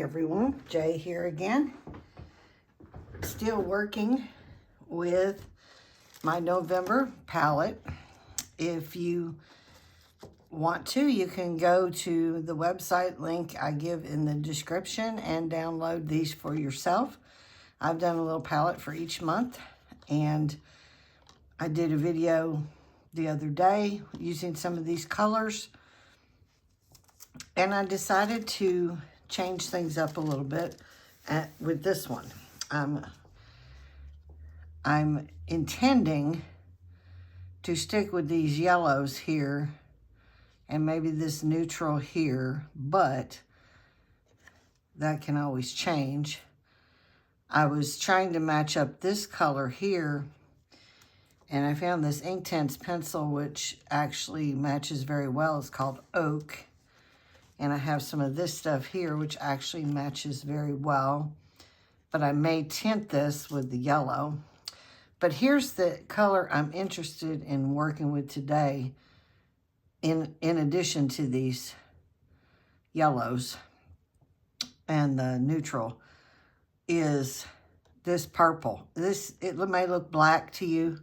Hi everyone, Jay here again. Still working with my November palette. If you want to, you can go to the website link I give in the description and download these for yourself. I've done a little palette for each month, and I did a video the other day using some of these colors, and I decided to change things up a little bit with this one. I'm intending to stick with these yellows here and maybe this neutral here, but that can always change. I was trying to match up this color here, and I found this Inktense pencil which actually matches very well. It's called Oak. And I have some of this stuff here, which actually matches very well. But I may tint this with the yellow. But here's the color I'm interested in working with today, in addition to these yellows and the neutral, is this purple. It may look black to you,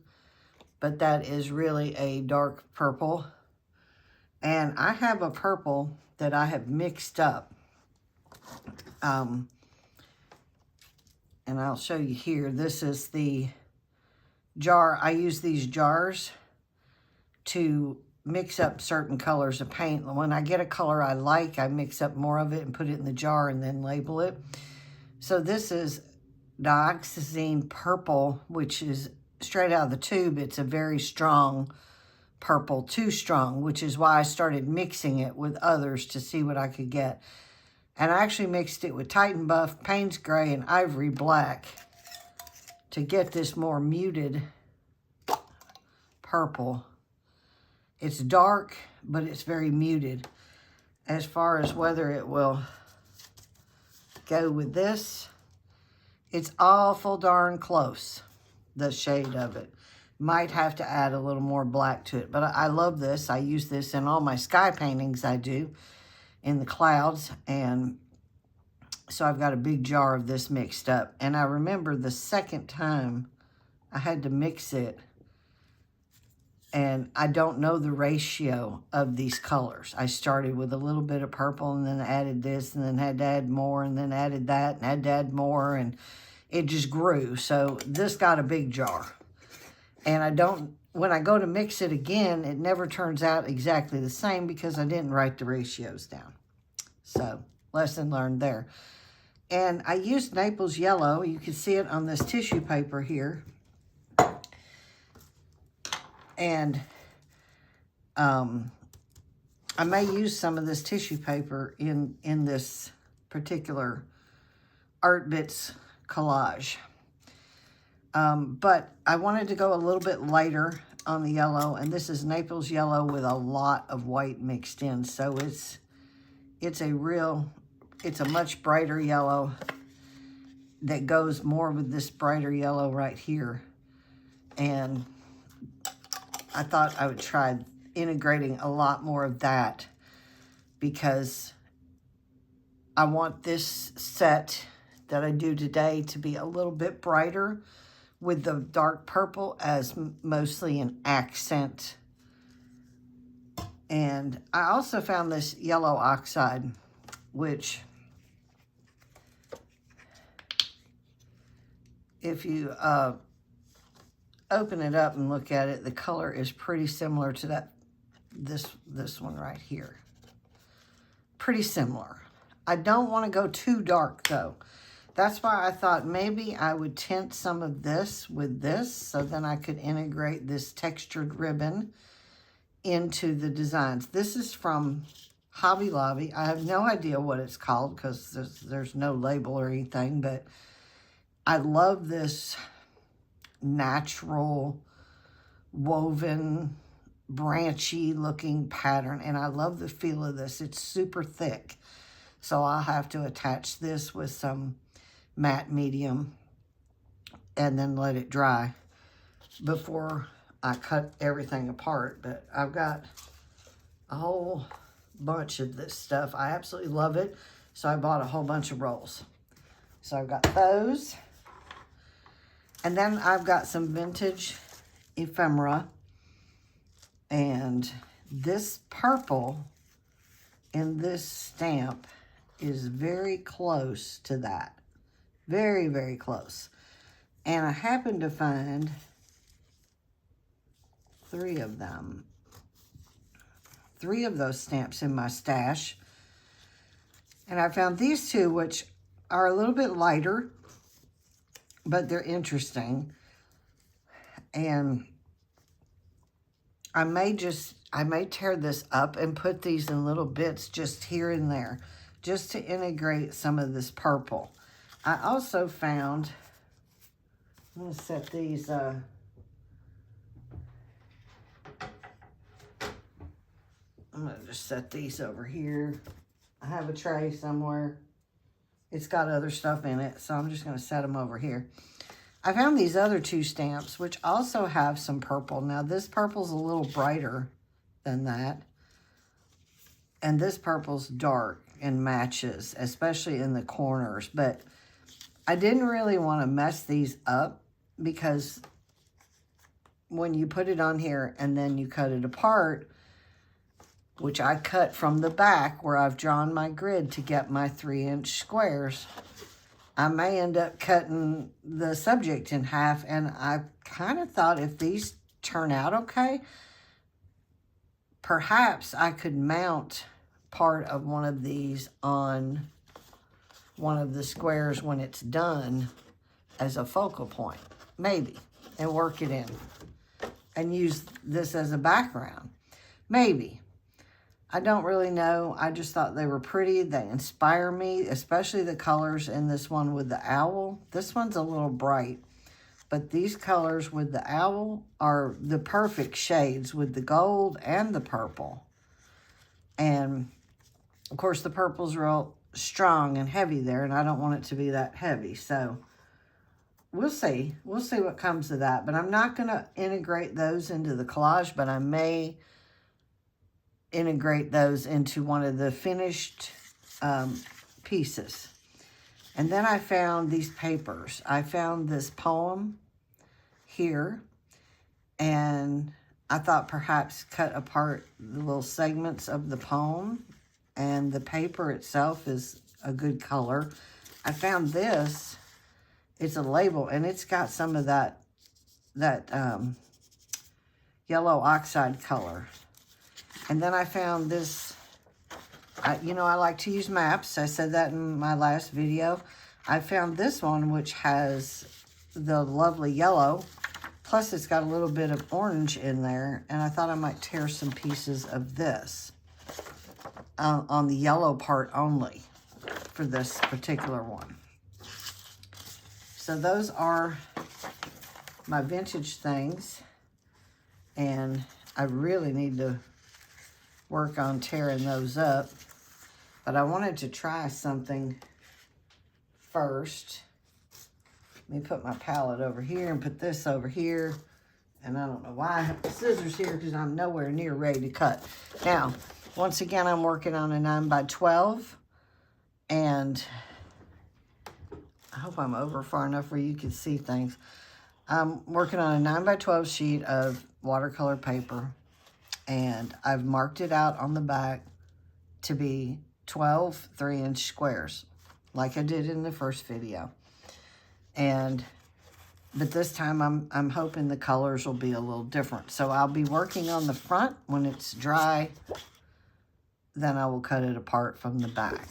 but that is really a dark purple. And I have a purple that I have mixed up. And I'll show you here. This is the jar. I use these jars to mix up certain colors of paint. When I get a color I like, I mix up more of it and put it in the jar and then label it. So this is dioxazine purple, which is straight out of the tube. It's a very strong purple, too strong, which is why I started mixing it with others to see what I could get. And I actually mixed it with Titan Buff, Payne's Gray, and Ivory Black to get this more muted purple. It's dark, but it's very muted. As far as whether it will go with this, it's awful darn close, the shade of it. Might have to add a little more black to it, but I love this. I use this in all my sky paintings I do in the clouds, and so I've got a big jar of this mixed up. And I remember the second time I had to mix it, and I don't know the ratio of these colors. I started with a little bit of purple and then added this and then had to add more and then added that and had to add more, and it just grew. So this got a big jar. And when I go to mix it again, it never turns out exactly the same because I didn't write the ratios down. So, lesson learned there. And I used Naples yellow. You can see it on this tissue paper here. And I may use some of this tissue paper in this particular Art Bits collage. But I wanted to go a little bit lighter on the yellow, and this is Naples yellow with a lot of white mixed in. So it's a much brighter yellow that goes more with this brighter yellow right here. And I thought I would try integrating a lot more of that because I want this set that I do today to be a little bit brighter, with the dark purple as mostly an accent. And I also found this yellow oxide, which, if you open it up and look at it, the color is pretty similar to this one right here. Pretty similar. I don't want to go too dark though. That's why I thought maybe I would tint some of this with this, so then I could integrate this textured ribbon into the designs. This is from Hobby Lobby. I have no idea what it's called because there's no label or anything, but I love this natural woven branchy looking pattern, and I love the feel of this. It's super thick, so I'll have to attach this with some matte medium and then let it dry before I cut everything apart. But I've got a whole bunch of this stuff. I absolutely love it. So I bought a whole bunch of rolls. So I've got those. And then I've got some vintage ephemera. And this purple in this stamp is very close to that. Very, very close. And I happened to find 3 of them. 3 of those stamps in my stash. And I found these 2, which are a little bit lighter, but they're interesting. And I may tear this up and put these in little bits just here and there, just to integrate some of this purple. I also found, I'm going to set these, I'm going to just set these over here. I have a tray somewhere. It's got other stuff in it, so I'm just going to set them over here. I found these other 2 stamps, which also have some purple. Now, this purple's a little brighter than that. And this purple's dark and matches, especially in the corners. But I didn't really want to mess these up because when you put it on here and then you cut it apart, which I cut from the back where I've drawn my grid to get my 3-inch squares, I may end up cutting the subject in half. And I kind of thought if these turn out okay, perhaps I could mount part of one of these on one of the squares when it's done as a focal point, maybe, and work it in and use this as a background, maybe. I don't really know. I just thought they were pretty. They inspire me, especially the colors in this one with the owl. This one's a little bright, but these colors with the owl are the perfect shades with the gold and the purple. And, of course, the purple's real strong and heavy there, and I don't want it to be that heavy. So, we'll see. We'll see what comes of that. But I'm not going to integrate those into the collage, but I may integrate those into one of the finished pieces. And then I found these papers. I found this poem here, and I thought perhaps cut apart the little segments of the poem, and the paper itself is a good color. I found this. It's a label, and it's got some of that yellow oxide color. And then I found this, you know, I like to use maps. I said that in my last video. I found this one, which has the lovely yellow. Plus, it's got a little bit of orange in there. And I thought I might tear some pieces of this on the yellow part only for this particular one. So those are my vintage things. And I really need to work on tearing those up, but I wanted to try something first. Let me put my palette over here and put this over here, and I don't know why I have the scissors here because I'm nowhere near ready to cut. Now, once again, I'm working on a 9x12, and I hope I'm over far enough where you can see things. I'm working on a 9x12 sheet of watercolor paper, and I've marked it out on the back to be 12 3-inch squares, like I did in the first video. But this time I'm hoping the colors will be a little different. So I'll be working on the front. When it's dry, then I will cut it apart from the back.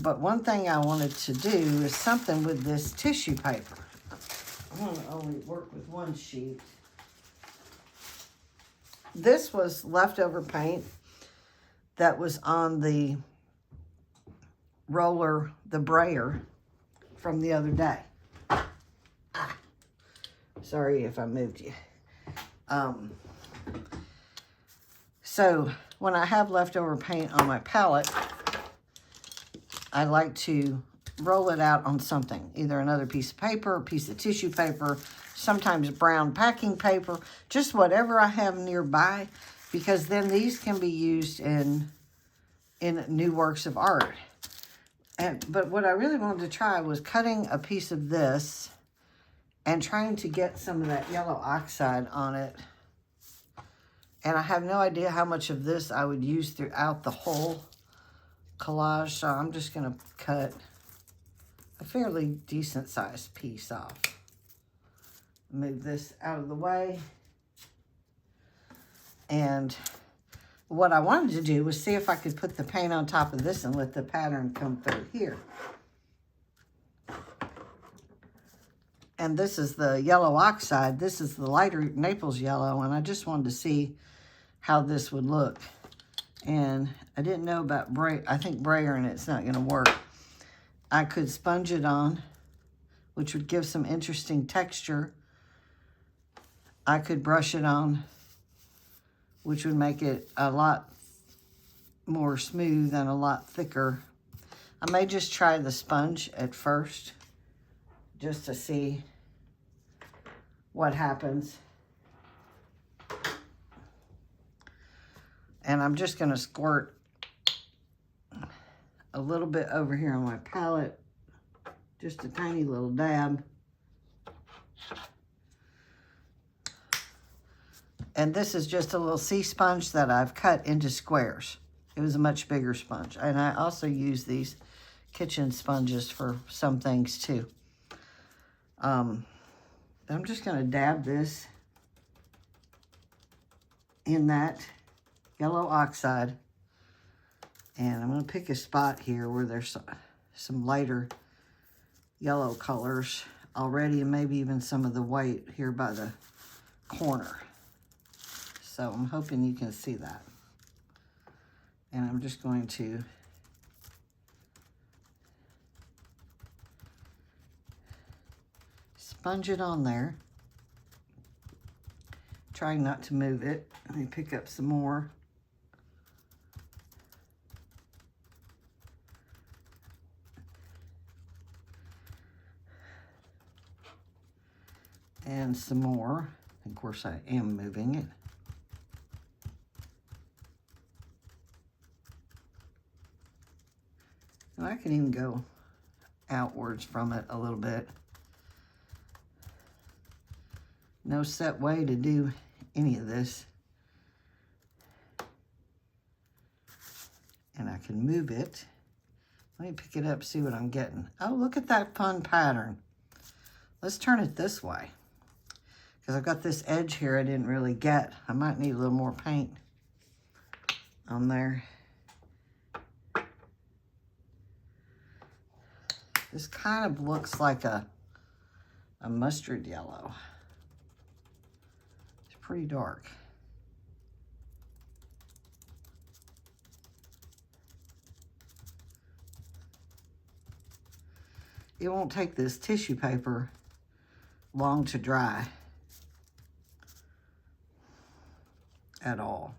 But one thing I wanted to do is something with this tissue paper. I want to only work with one sheet. This was leftover paint that was on the roller, the brayer from the other day. Sorry if I moved you. So when I have leftover paint on my palette, I like to roll it out on something, either another piece of paper, a piece of tissue paper, sometimes brown packing paper, just whatever I have nearby, because then these can be used in new works of art. But what I really wanted to try was cutting a piece of this and trying to get some of that yellow oxide on it. And I have no idea how much of this I would use throughout the whole collage, so I'm just going to cut a fairly decent sized piece off. Move this out of the way. And what I wanted to do was see if I could put the paint on top of this and let the pattern come through here. And this is the yellow oxide. This is the lighter Naples yellow, and I just wanted to see how this would look. And I didn't know about I think brayering it's not going to work. I could sponge it on, which would give some interesting texture. I could brush it on, which would make it a lot more smooth and a lot thicker. I may just try the sponge at first, just to see what happens. And I'm just going to squirt a little bit over here on my palette, just a tiny little dab. And this is just a little sea sponge that I've cut into squares. It was a much bigger sponge. And I also use these kitchen sponges for some things too. I'm just going to dab this in that yellow oxide. And I'm going to pick a spot here where there's some lighter yellow colors already, and maybe even some of the white here by the corner. So I'm hoping you can see that. And I'm just going to sponge it on there. Trying not to move it. Let me pick up some more. And some more. Of course, I am moving it. And I can even go outwards from it a little bit. No set way to do any of this. And I can move it. Let me pick it up, see what I'm getting. Oh, look at that fun pattern. Let's turn it this way. Because I've got this edge here I didn't really get. I might need a little more paint on there. This kind of looks like a mustard yellow. It's pretty dark. It won't take this tissue paper long to dry at all.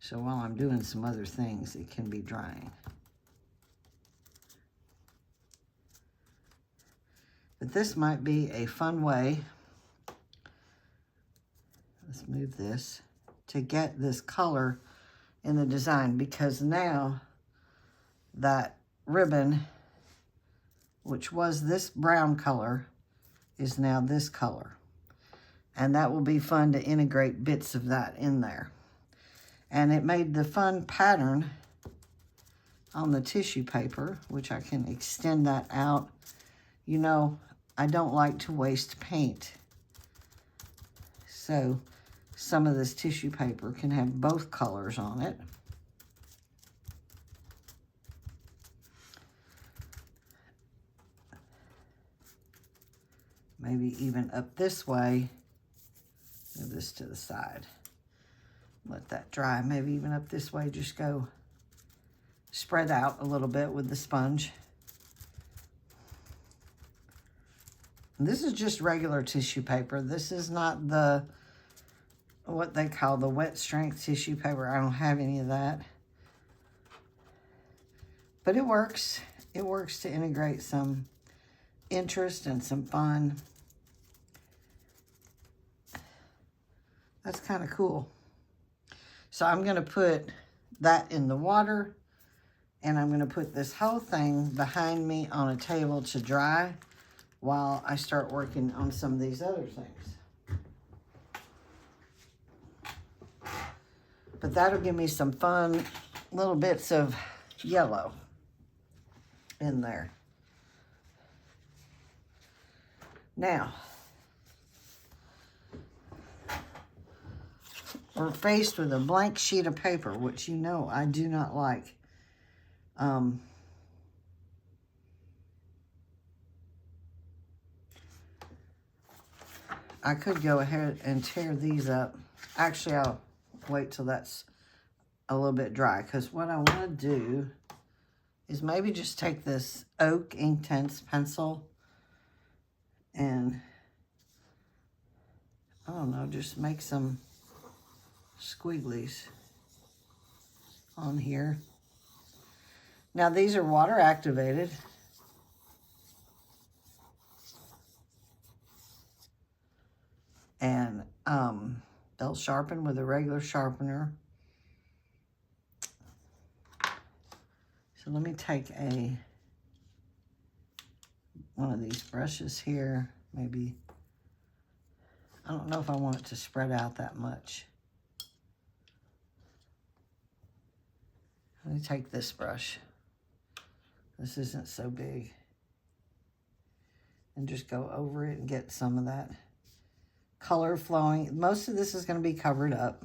So while I'm doing some other things, it can be drying. But this might be a fun way, let's move this, to get this color in the design, because now that ribbon, which was this brown color, is now this color. And that will be fun to integrate bits of that in there. And it made the fun pattern on the tissue paper, which I can extend that out. You know, I don't like to waste paint. So some of this tissue paper can have both colors on it. Maybe even up this way. Move this to the side. Let that dry. Maybe even up this way, just go spread out a little bit with the sponge. And this is just regular tissue paper. This is not the, what they call the wet strength tissue paper. I don't have any of that. But it works. It works to integrate some interest and some fun. That's kind of cool. So I'm going to put that in the water And I'm going to put this whole thing behind me on a table to dry while I start working on some of these other things. But that'll give me some fun little bits of yellow in there. Now, we're faced with a blank sheet of paper, which you know I do not like. I could go ahead and tear these up. Actually, I'll wait till that's a little bit dry, because what I want to do is maybe just take this oak Inktense pencil and, I don't know, just make some squigglies on here. Now these are water activated. And they'll sharpen with a regular sharpener. So let me take one of these brushes here, maybe. I don't know if I want it to spread out that much. Let me take this brush. This isn't so big. And just go over it and get some of that color flowing. Most of this is going to be covered up.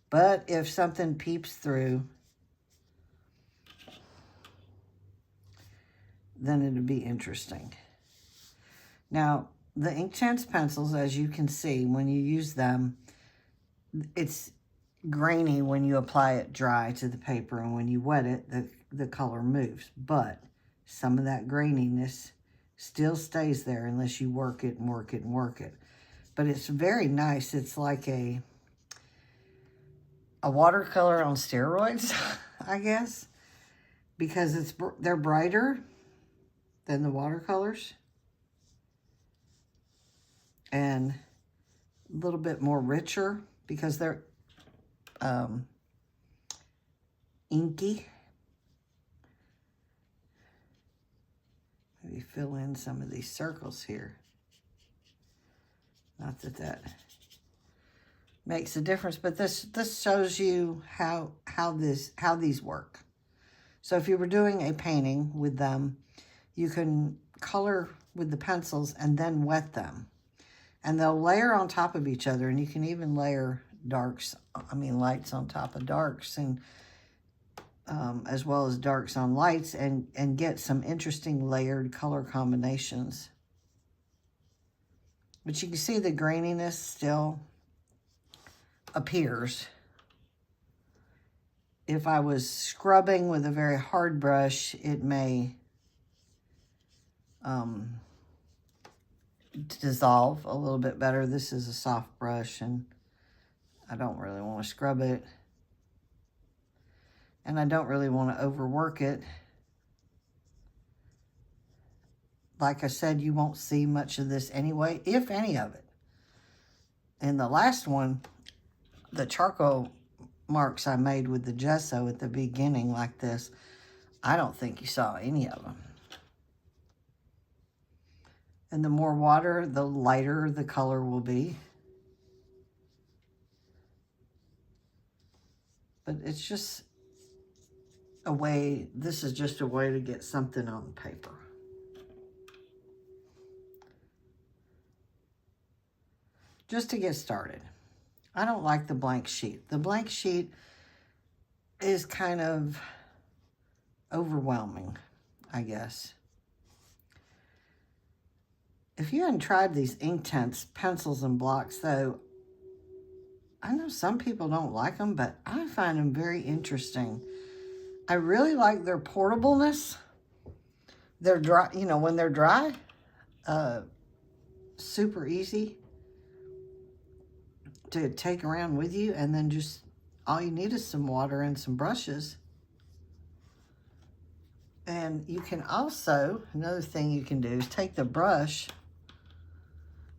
But if something peeps through, then it'll be interesting. Now, the Inktense pencils, as you can see, when you use them, it's grainy when you apply it dry to the paper, and when you wet it, the color moves. But some of that graininess still stays there unless you work it and work it and work it. But it's very nice. It's like a watercolor on steroids, I guess, because they're brighter than the watercolors and a little bit more richer because they're inky. Maybe fill in some of these circles here. Not that that makes a difference, but this shows you how these work. So if you were doing a painting with them, you can color with the pencils and then wet them. And they'll layer on top of each other, and you can even layer lights on top of darks, and as well as darks on lights, and get some interesting layered color combinations. But you can see the graininess still appears. If I was scrubbing with a very hard brush, it may dissolve a little bit better. This is a soft brush, and I don't really want to scrub it. And I don't really want to overwork it. Like I said, you won't see much of this anyway, if any of it. And the last one, the charcoal marks I made with the gesso at the beginning like this, I don't think you saw any of them. And the more water, the lighter the color will be. But it's just a way, this is just a way to get something on paper. Just to get started. I don't like the blank sheet. The blank sheet is kind of overwhelming, I guess. If you hadn't tried these Inktense pencils and blocks, though, I know some people don't like them, but I find them very interesting. I really like their portableness. They're dry, when they're dry, super easy to take around with you, and then just all you need is some water and some brushes. And you can also, another thing you can do is take the brush,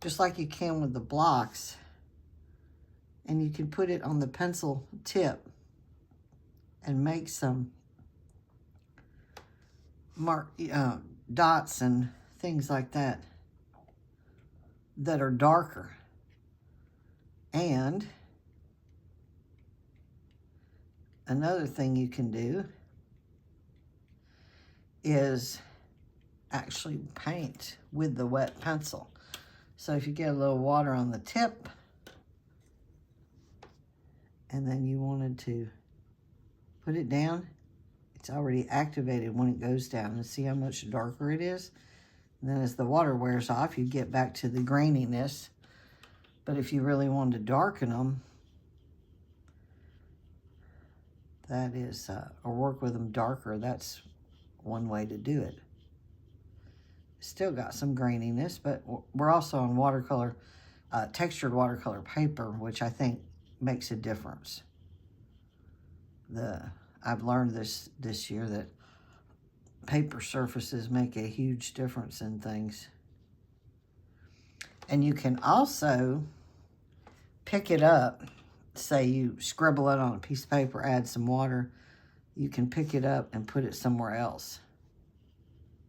just like you can with the blocks, and you can put it on the pencil tip and make some dots and things like that that are darker. And another thing you can do is actually paint with the wet pencil. So if you get a little water on the tip, and then you wanted to put it down, it's already activated when it goes down. And see how much darker it is? And then as the water wears off, you get back to the graininess. But if you really wanted to darken them, that is, or work with them darker, that's one way to do it. Still got some graininess, but we're also on watercolor, textured watercolor paper, which I think makes a difference. I've learned this year that paper surfaces make a huge difference in things. And you can also pick it up. Say you scribble it on a piece of paper, add some water, you can pick it up and put it somewhere else.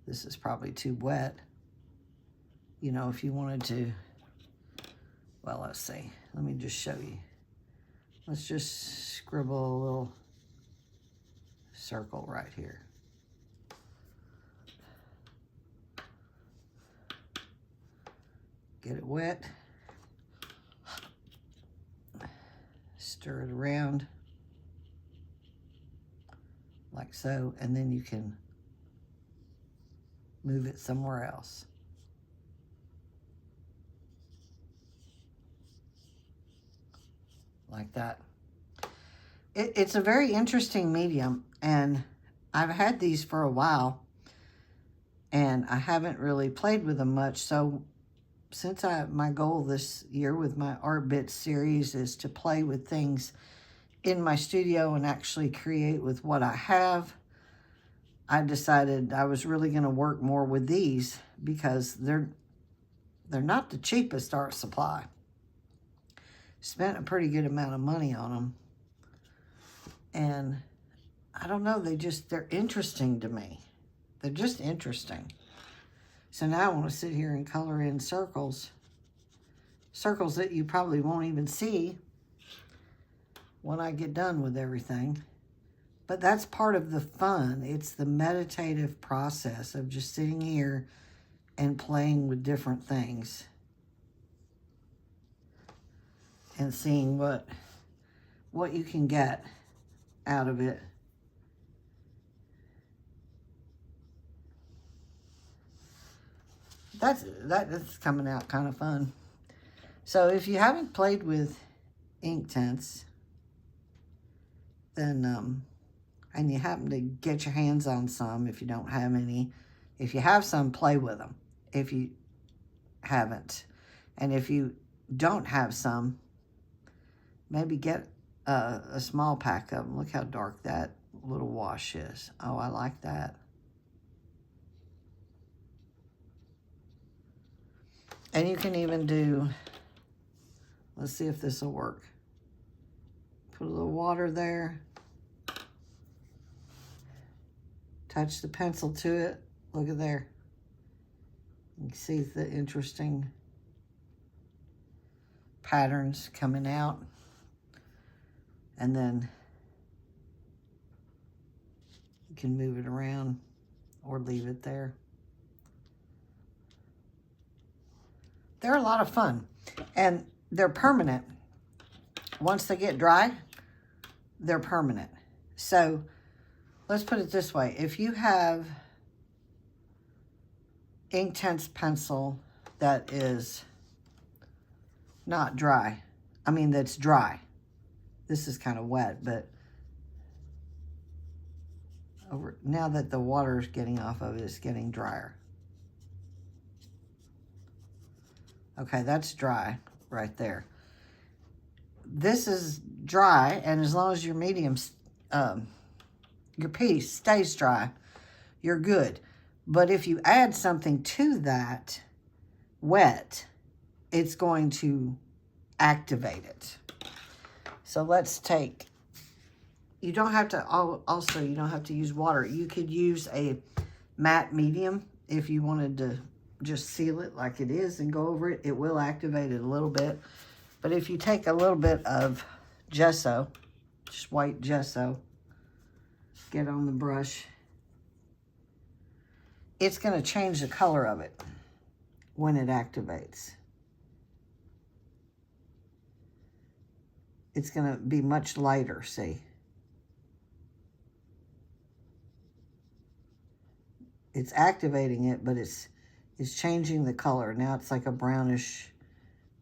This is probably too wet. You know, if you wanted to, well, let's see. Let me just show you. Let's just scribble a little circle right here. Get it wet. Stir it around like so, and then you can move it somewhere else. Like that. It's a very interesting medium, and I've had these for a while, and I haven't really played with them much. So since my goal this year with my Art Bits series is to play with things in my studio and actually create with what I have, I decided I was really going to work more with these because they're not the cheapest art supply. Spent a pretty good amount of money on them. And I don't know, they're interesting to me. They're just interesting. So now I want to sit here and color in circles. Circles that you probably won't even see when I get done with everything. But that's part of the fun. It's the meditative process of just sitting here and playing with different things. And seeing what you can get out of it. That's coming out kind of fun. So if you haven't played with ink tints, then and you happen to get your hands on some, if you don't have any, if you have some, play with them. If you haven't, and if you don't have some, maybe get a small pack of them. Look how dark that little wash is. Oh, I like that. And you can even do, let's see if this will work. Put a little water there. Touch the pencil to it. Look at there. You can see the interesting patterns coming out. And then you can move it around or leave it there. They're a lot of fun, and they're permanent. Once they get dry, they're permanent. So let's put it this way. If you have Inktense pencil that is not dry, that's dry. This is kind of wet, but now that the water is getting off of it, it's getting drier. Okay, that's dry right there. This is dry, and as long as your medium, your piece stays dry, you're good. But if you add something to that wet, it's going to activate it. So let's take, you don't have to, also you don't have to use water. You could use a matte medium. If you wanted to just seal it like it is and go over it, it will activate it a little bit. But if you take a little bit of gesso, just white gesso, get on the brush, it's going to change the color of it when it activates. It's going to be much lighter, see? It's activating it, but it's changing the color. Now it's like a brownish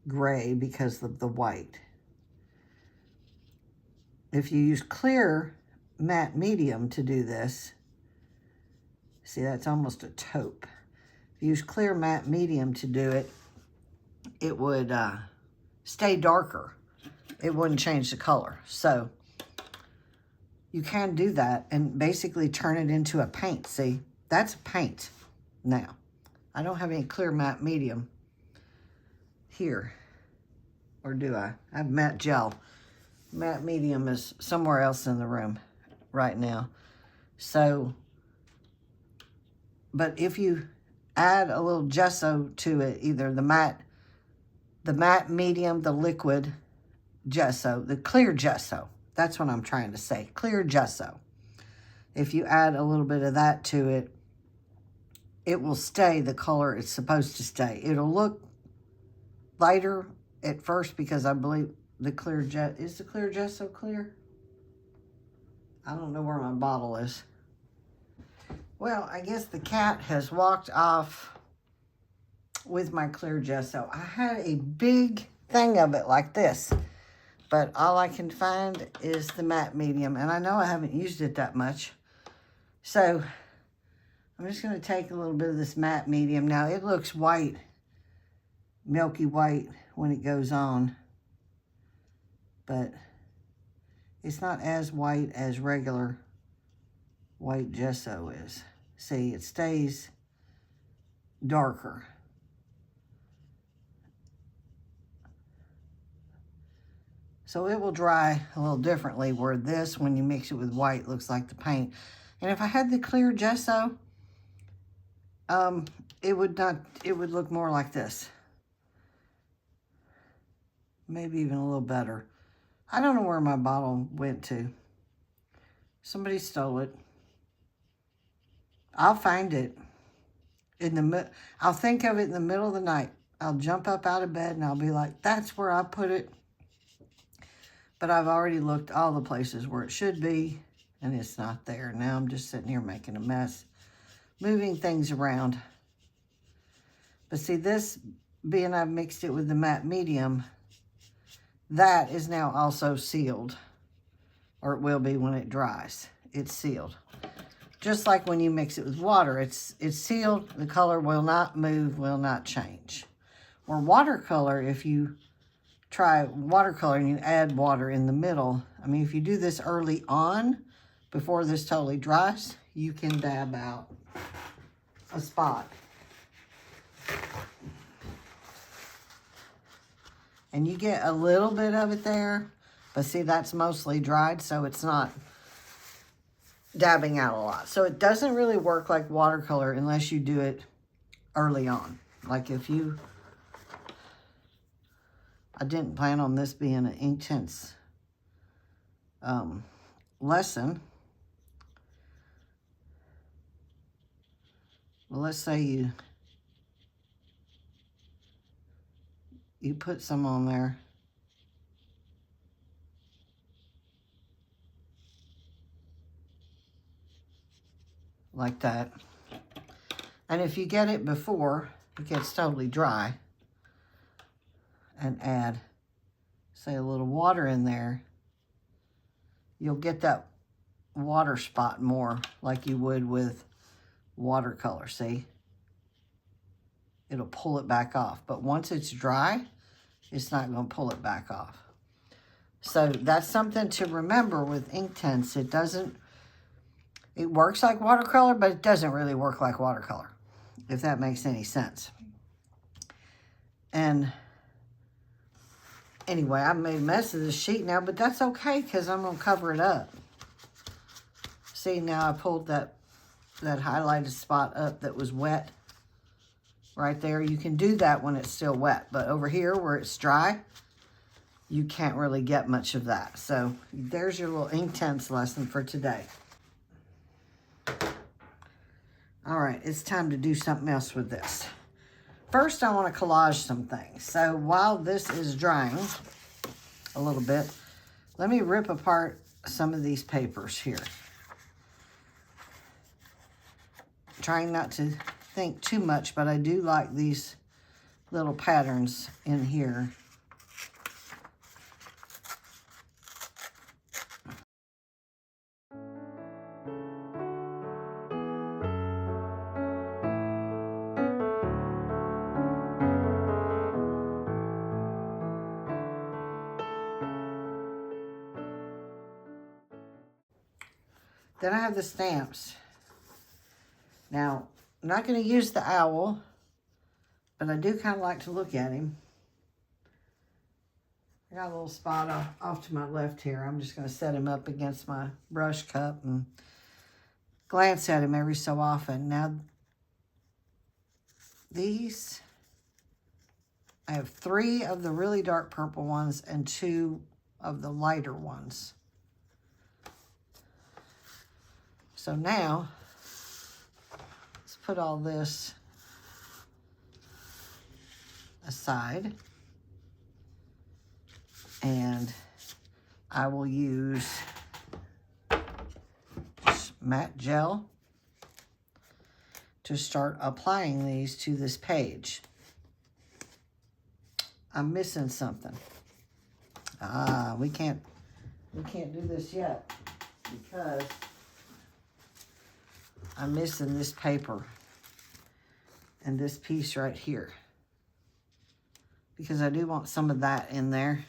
gray because of the white. If you use clear matte medium to do this, see, that's almost a taupe. If you use clear matte medium to do it, it would stay darker. It wouldn't change the color. So you can do that and basically turn it into a paint. See, that's a paint now. I don't have any clear matte medium here. Or do I? I have matte gel. Matte medium is somewhere else in the room right now. So, but if you add a little gesso to it, either the matte medium, the liquid gesso, the clear gesso, that's what I'm trying to say, clear gesso. If you add a little bit of that to it, it will stay the color it's supposed to stay. It'll look lighter at first because I believe the clear is the clear gesso clear? I don't know where my bottle is. Well, I guess the cat has walked off with my clear gesso. I had a big thing of it like this, but all I can find is the matte medium, and I know I haven't used it that much. So I'm just going to take a little bit of this matte medium. Now it looks white, milky white when it goes on, but it's not as white as regular white gesso is. See, it stays darker. So it will dry a little differently, where this, when you mix it with white, looks like the paint. And if I had the clear gesso, it would look more like this. Maybe even a little better. I don't know where my bottle went to. Somebody stole it. I'll find it. I'll think of it in the middle of the night. I'll jump up out of bed and I'll be like, that's where I put it. But I've already looked all the places where it should be, and it's not there. Now I'm just sitting here making a mess, moving things around. But see, this, being I've mixed it with the matte medium, that is now also sealed, or it will be when it dries. It's sealed. Just like when you mix it with water, it's sealed. The color will not move, will not change. Or watercolor, if you try watercolor and you add water in the middle, I mean, if you do this early on, before this totally dries, you can dab out a spot. And you get a little bit of it there, but see, that's mostly dried, so it's not dabbing out a lot. So it doesn't really work like watercolor unless you do it early on. Like if you, I didn't plan on this being an intense lesson. Well, let's say you put some on there. Like that. And if you get it before it gets totally dry, and add, say, a little water in there, you'll get that water spot more like you would with watercolor, see? It'll pull it back off. But once it's dry, it's not going to pull it back off. So that's something to remember with Inktense. It works like watercolor, but it doesn't really work like watercolor, if that makes any sense. And anyway, I've made a mess of this sheet now, but that's okay because I'm going to cover it up. See, now I pulled that that highlighted spot up that was wet right there. You can do that when it's still wet, but over here where it's dry, you can't really get much of that. So there's your little Inktense lesson for today. All right, it's time to do something else with this. First, I want to collage some things. So while this is drying a little bit, let me rip apart some of these papers here. Trying not to think too much, but I do like these little patterns in here. Then I have the stamps. Now, I'm not going to use the owl, but I do kind of like to look at him. I got a little spot off to my left here. I'm just going to set him up against my brush cup and glance at him every so often. Now, these, I have 3 of the really dark purple ones and 2 of the lighter ones. So now, let's put all this aside. And I will use matte gel to start applying these to this page. I'm missing something. We can't do this yet because I'm missing this paper and this piece right here, because I do want some of that in there.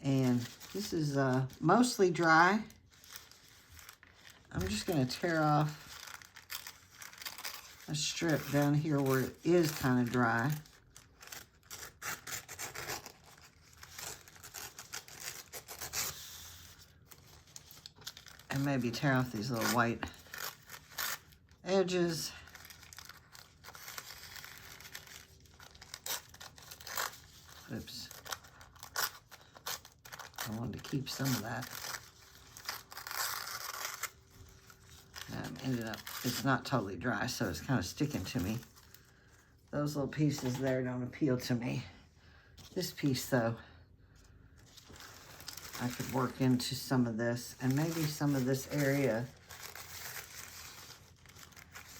And this is mostly dry. I'm just going to tear off a strip down here where it is kind of dry. And maybe tear off these little white edges. Oops. I wanted to keep some of that. Ended up, it's not totally dry, so it's kind of sticking to me. Those little pieces there don't appeal to me. This piece, though, I could work into some of this, and maybe some of this area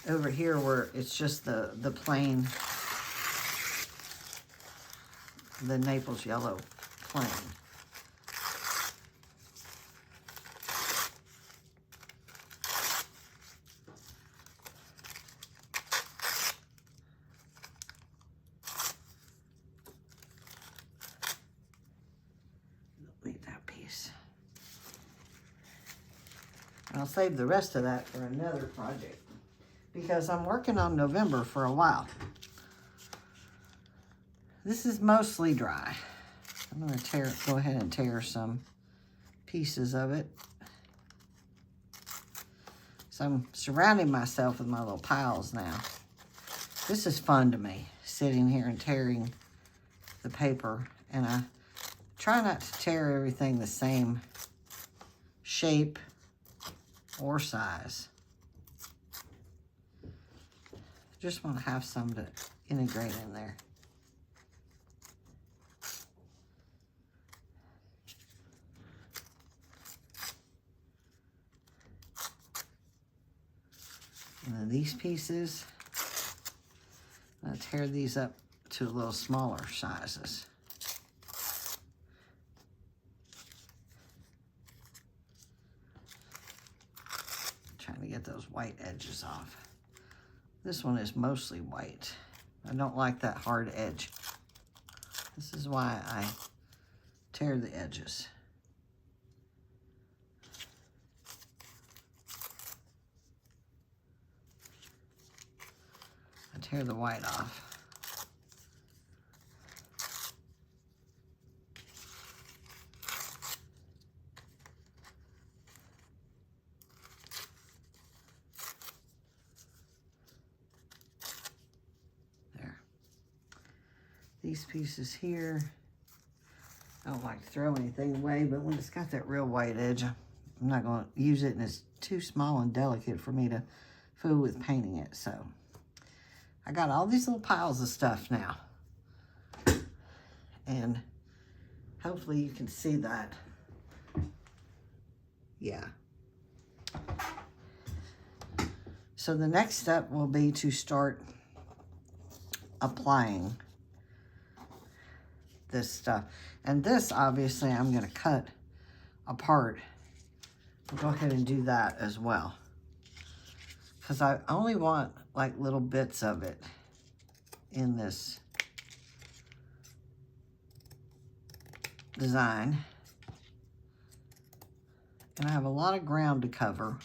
over here where it's just the plain, the Naples yellow plain. Need that piece. I'll save the rest of that for another project because I'm working on November for a while. This is mostly dry. I'm going to go ahead and tear some pieces of it. So I'm surrounding myself with my little piles now. This is fun to me, sitting here and tearing the paper, and I try not to tear everything the same shape or size. Just want to have some to integrate in there. And then these pieces, I'm going to tear these up to a little smaller sizes. Trying to get those white edges off. This one is mostly white. I don't like that hard edge. This is why I tear the edges. I tear the white off. these pieces here. I don't like to throw anything away, but when it's got that real white edge, I'm not going to use it, and it's too small and delicate for me to fool with painting it. So I got all these little piles of stuff now, and hopefully you can see that. Yeah. So the next step will be to start applying this stuff. And this, obviously, I'm going to cut apart. I'll go ahead and do that as well, because I only want like little bits of it in this design. And I have a lot of ground to cover.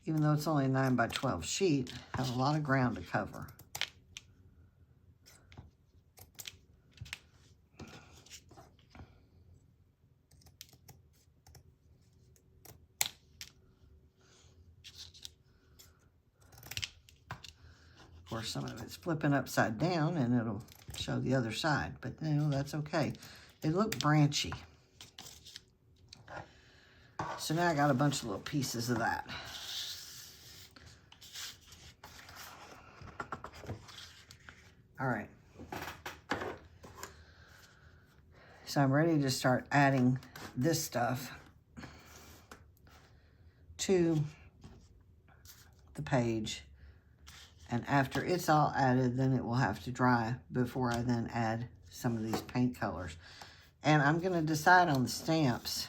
Even though it's only a 9 by 12 sheet, I have a lot of ground to cover. Of course, some of it's flipping upside down and it'll show the other side, but you know, that's okay. They look branchy. So now I got a bunch of little pieces of that. All right. So I'm ready to start adding this stuff to the page. And after it's all added, then it will have to dry before I then add some of these paint colors. And I'm going to decide on the stamps.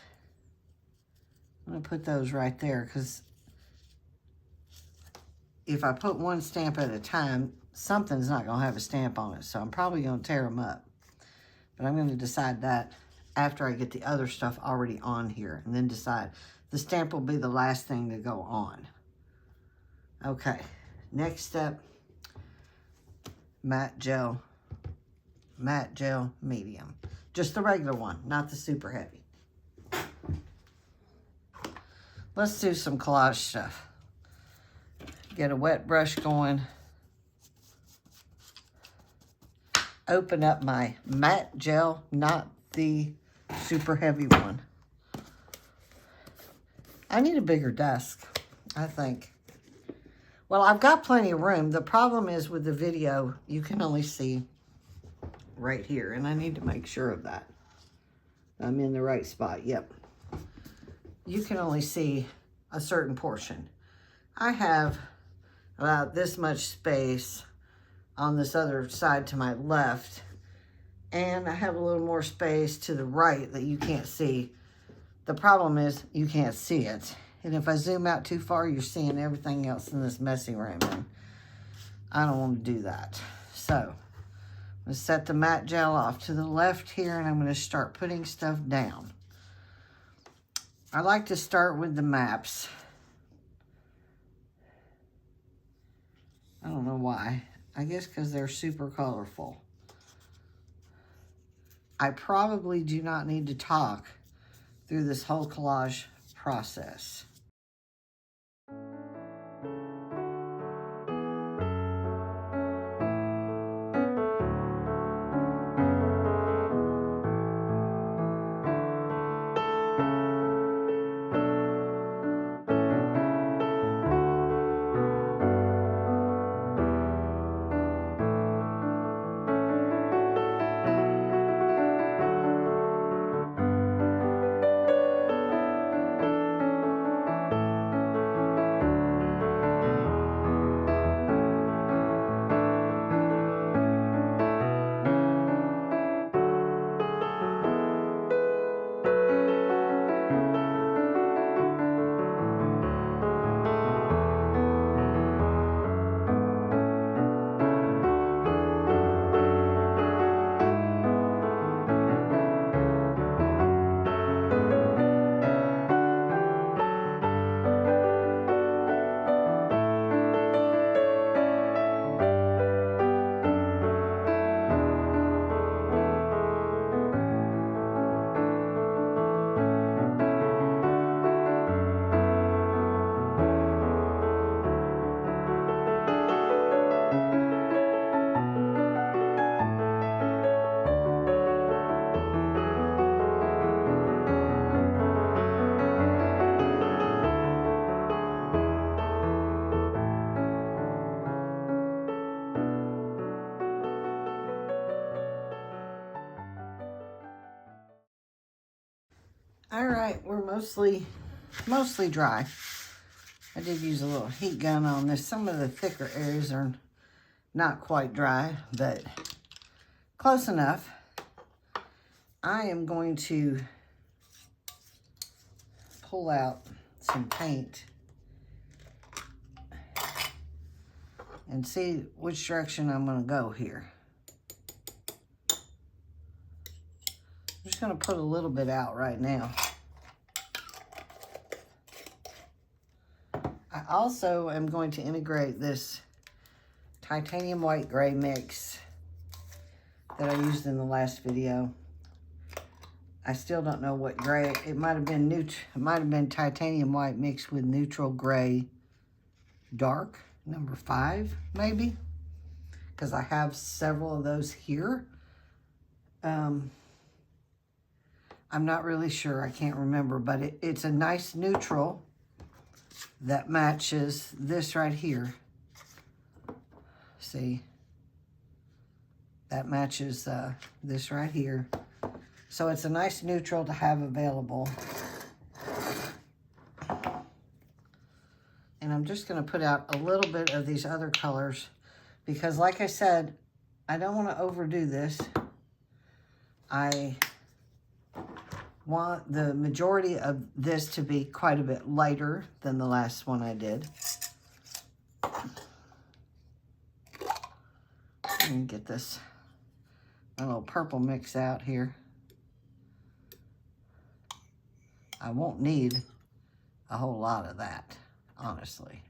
I'm going to put those right there, because if I put one stamp at a time, something's not going to have a stamp on it. So I'm probably going to tear them up. But I'm going to decide that after I get the other stuff already on here, and then decide. The stamp will be the last thing to go on. Okay. Next step, matte gel medium. Just the regular one, not the super heavy. Let's do some collage stuff. Get a wet brush going. Open up my matte gel, not the super heavy one. I need a bigger desk, I think. Well, I've got plenty of room. The problem is with the video, you can only see right here, and I need to make sure of that. I'm in the right spot, yep. You can only see a certain portion. I have about this much space on this other side to my left, and I have a little more space to the right that you can't see. The problem is you can't see it. And if I zoom out too far, you're seeing everything else in this messy room. And I don't want to do that. So I'm going to set the matte gel off to the left here, and I'm going to start putting stuff down. I like to start with the maps. I don't know why. I guess because they're super colorful. I probably do not need to talk through this whole collage process. All right, we're mostly dry. I did use a little heat gun on this. Some of the thicker areas are not quite dry, but close enough. I am going to pull out some paint and see which direction I'm going to go here. I'm just going to put a little bit out right now. I also am going to integrate this titanium white gray mix that I used in the last video. I still don't know what gray. It might have been titanium white mixed with neutral gray dark, number 5 maybe, because I have several of those here. I'm not really sure. I can't remember, but it's a nice neutral that matches this right here. See? That matches this right here. So it's a nice neutral to have available. And I'm just going to put out a little bit of these other colors because, like I said, I don't want to overdo this. I want the majority of this to be quite a bit lighter than the last one I did. Let me get this a little purple mix out here. I won't need a whole lot of that, honestly.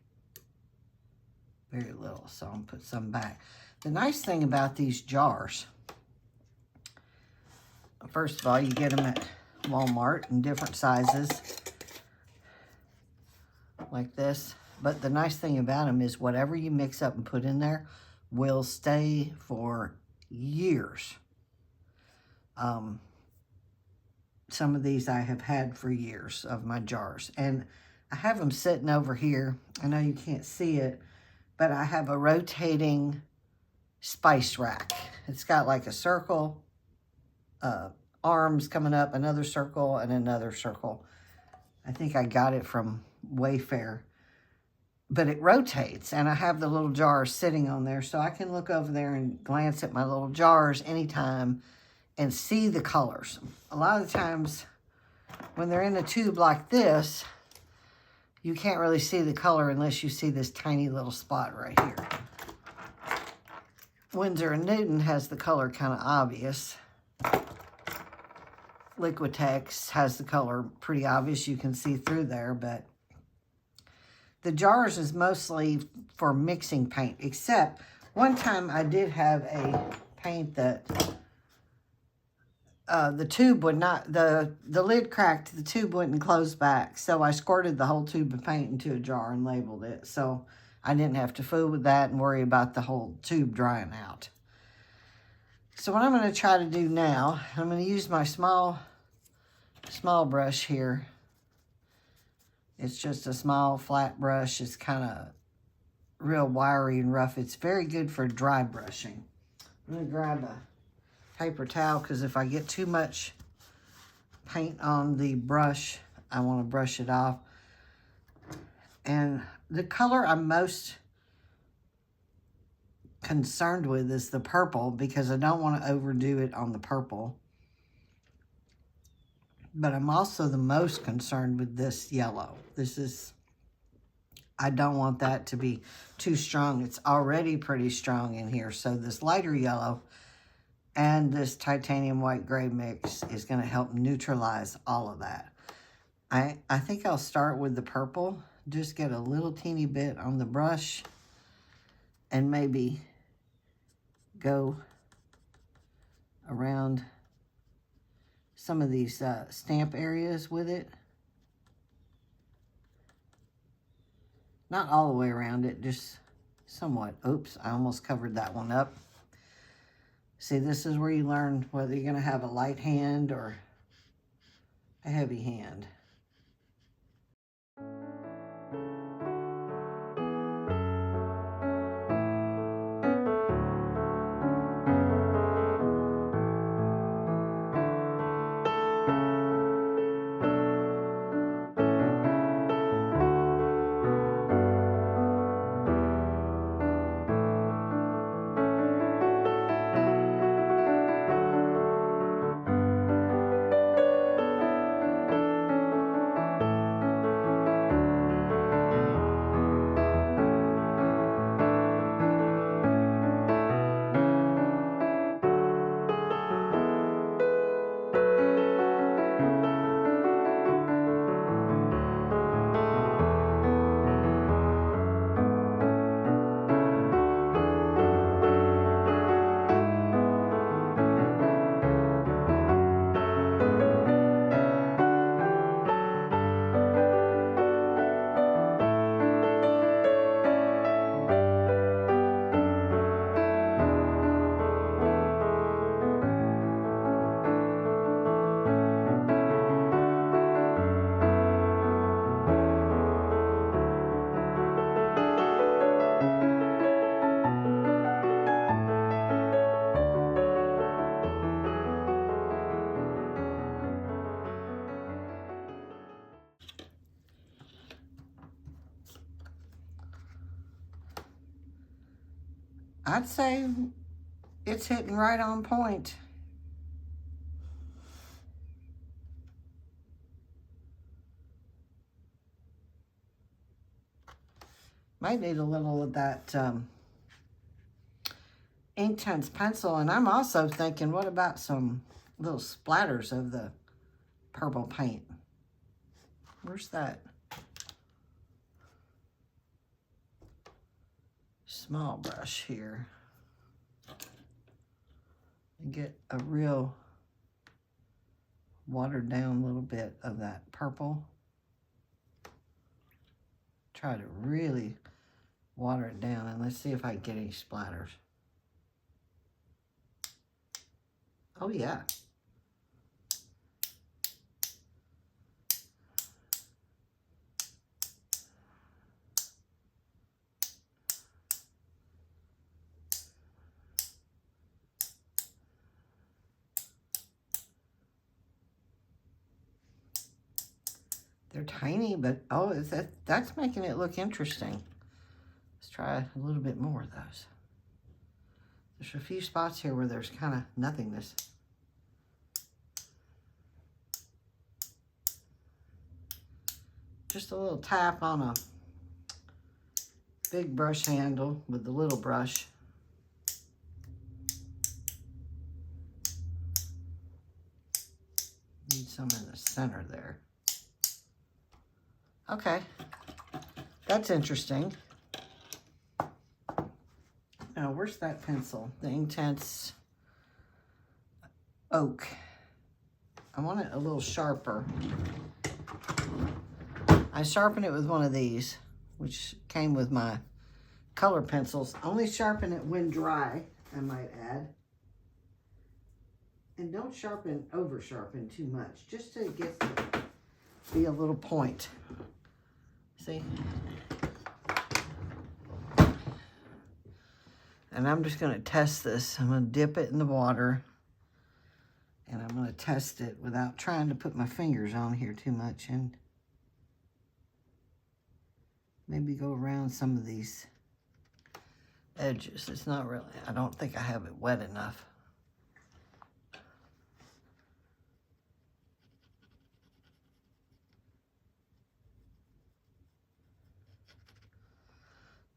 Very little, so I'm gonna put some back. The nice thing about these jars, first of all, you get them at Walmart in different sizes, like this. But the nice thing about them is whatever you mix up and put in there will stay for years. Some of these I have had for years of my jars. And I have them sitting over here. I know you can't see it, but I have a rotating spice rack. It's got like a circle, arms coming up, another circle, and another circle. I think I got it from Wayfair. But it rotates, and I have the little jars sitting on there, so I can look over there and glance at my little jars anytime and see the colors. A lot of the times when they're in a tube like this, you can't really see the color unless you see this tiny little spot right here. Winsor & Newton has the color kind of obvious. Liquitex has the color pretty obvious. You can see through there, but the jars is mostly for mixing paint, except one time I did have a paint that the tube would not, the lid cracked, the tube wouldn't close back. So I squirted the whole tube of paint into a jar and labeled it. So I didn't have to fool with that and worry about the whole tube drying out. So what I'm going to try to do now, I'm going to use my small brush here. It's just a small flat brush. It's kind of real wiry and rough. It's very good for dry brushing. I'm going to grab a paper towel because if I get too much paint on the brush, I want to brush it off. And the color I'm most concerned with is the purple because I don't want to overdo it on the purple. But I'm also the most concerned with this yellow. I don't want that to be too strong. It's already pretty strong in here. So this lighter yellow and this titanium white gray mix is going to help neutralize all of that. I think I'll start with the purple. Just get a little teeny bit on the brush and maybe go around some of these stamp areas with it. Not all the way around it, just somewhat. Oops, I almost covered that one up. See, this is where you learn whether you're going to have a light hand or a heavy hand. I'd say it's hitting right on point. Might need a little of that Inktense pencil. And I'm also thinking, what about some little splatters of the purple paint? Where's that small brush here? And get a real watered down little bit of that purple. Try to really water it down, and let's see if I can get any splatters. Oh yeah. They're tiny, but oh, that's making it look interesting. Let's try a little bit more of those. There's a few spots here where there's kind of nothingness. Just a little tap on a big brush handle with the little brush. Need some in the center there. Okay, that's interesting. Now, where's that pencil? The Inktense Oak. I want it a little sharper. I sharpen it with one of these, which came with my color pencils. Only sharpen it when dry, I might add. And don't over sharpen too much, just to get to be a little point. See? And I'm just going to test this. I'm going to dip it in the water. And I'm going to test it without trying to put my fingers on here too much. And maybe go around some of these edges. It's not really, I don't think I have it wet enough.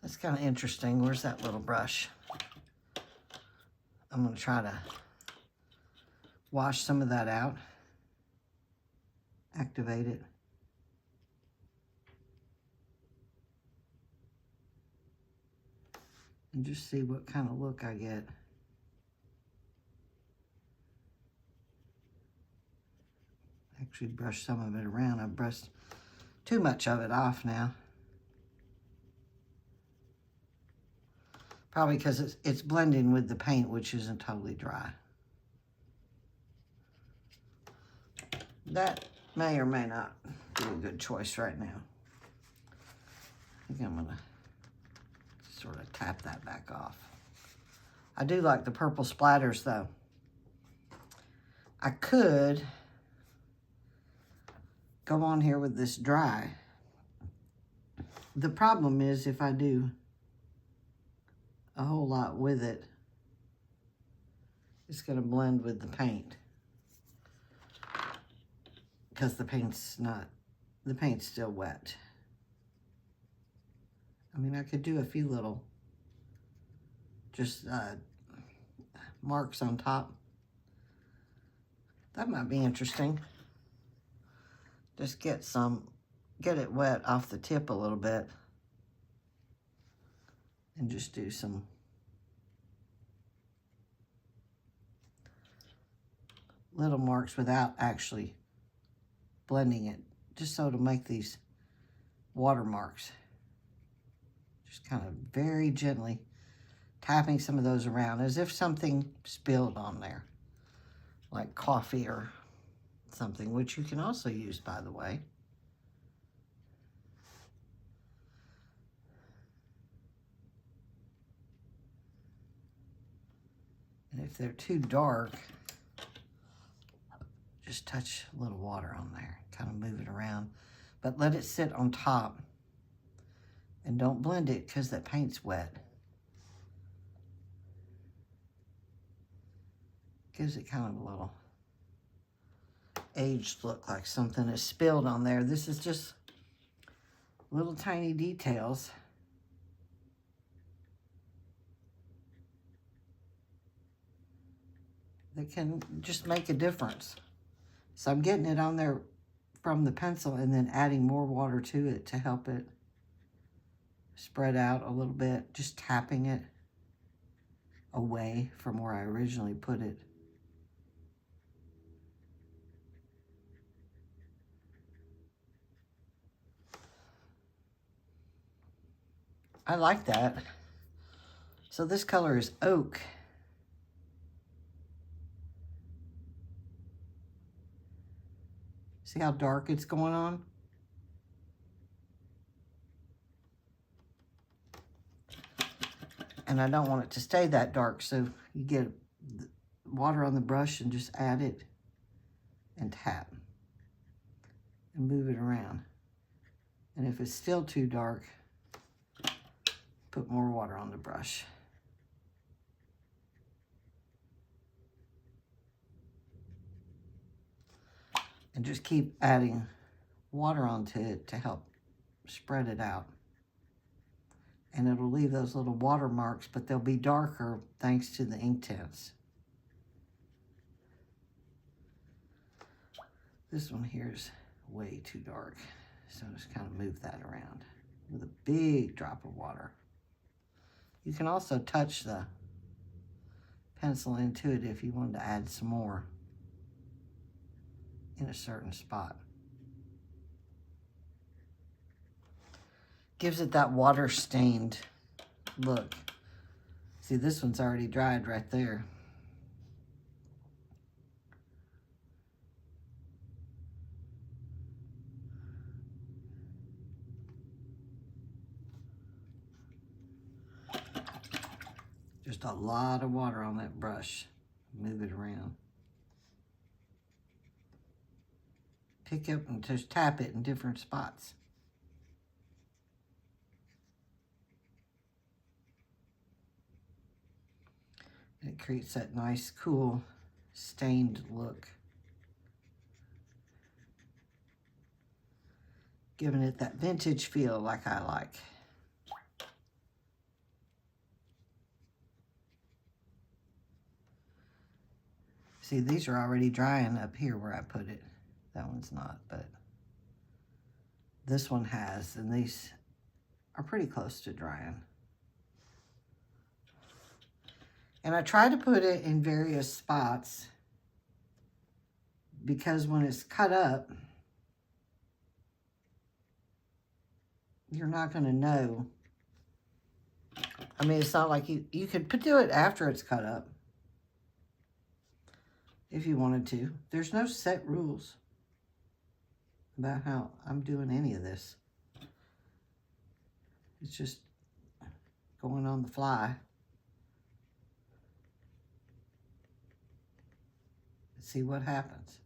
That's kind of interesting. Where's that little brush? I'm going to try to wash some of that out. Activate it. And just see what kind of look I get. Actually brush some of it around. I've brushed too much of it off now. Probably because it's blending with the paint, which isn't totally dry. That may or may not be a good choice right now. I think I'm gonna sort of tap that back off. I do like the purple splatters though. I could go on here with this dry. The problem is if I do a whole lot with it, it's going to blend with the paint because the paint's still wet. I mean, I could do a few little just marks on top. That might be interesting. Just get it wet off the tip a little bit. And just do some little marks without actually blending it, just so to make these watermarks. Just kind of very gently tapping some of those around as if something spilled on there, like coffee or something, which you can also use, by the way. And if they're too dark, just touch a little water on there, kind of move it around, but let it sit on top and don't blend it because that paint's wet. Gives it kind of a little aged look, like something is spilled on there. This is just little tiny details. That can just make a difference. So I'm getting it on there from the pencil and then adding more water to it to help it spread out a little bit, just tapping it away from where I originally put it. I like that. So this color is oak. See how dark it's going on? And I don't want it to stay that dark, so you get water on the brush and just add it and tap and move it around. And if it's still too dark, put more water on the brush. And just keep adding water onto it to help spread it out. And it'll leave those little water marks, but they'll be darker thanks to the ink tints. This one here is way too dark, so just kind of move that around with a big drop of water. You can also touch the pencil into it if you wanted to add some more in a certain spot. Gives it that water-stained look. See, this one's already dried right there. Just a lot of water on that brush. Move it around. Pick up and just tap it in different spots. And it creates that nice, cool, stained look. Giving it that vintage feel like I like. See, these are already drying up here where I put it. That one's not, but this one has, and these are pretty close to drying. And I try to put it in various spots because when it's cut up, you're not going to know. I mean, it's not like you could do it after it's cut up if you wanted to. There's no set rules about how I'm doing any of this. It's just going on the fly. See what happens.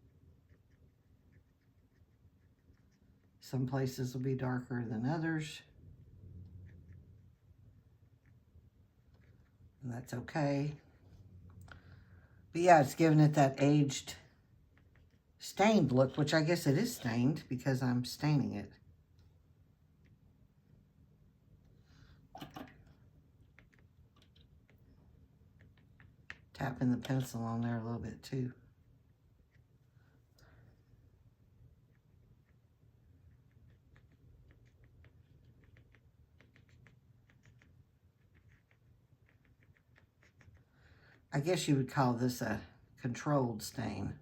Some places will be darker than others. And that's okay. But yeah, it's giving it that aged, stained look, which I guess it is stained because I'm staining it. Tapping the pencil on there a little bit too. I guess you would call this a controlled stain.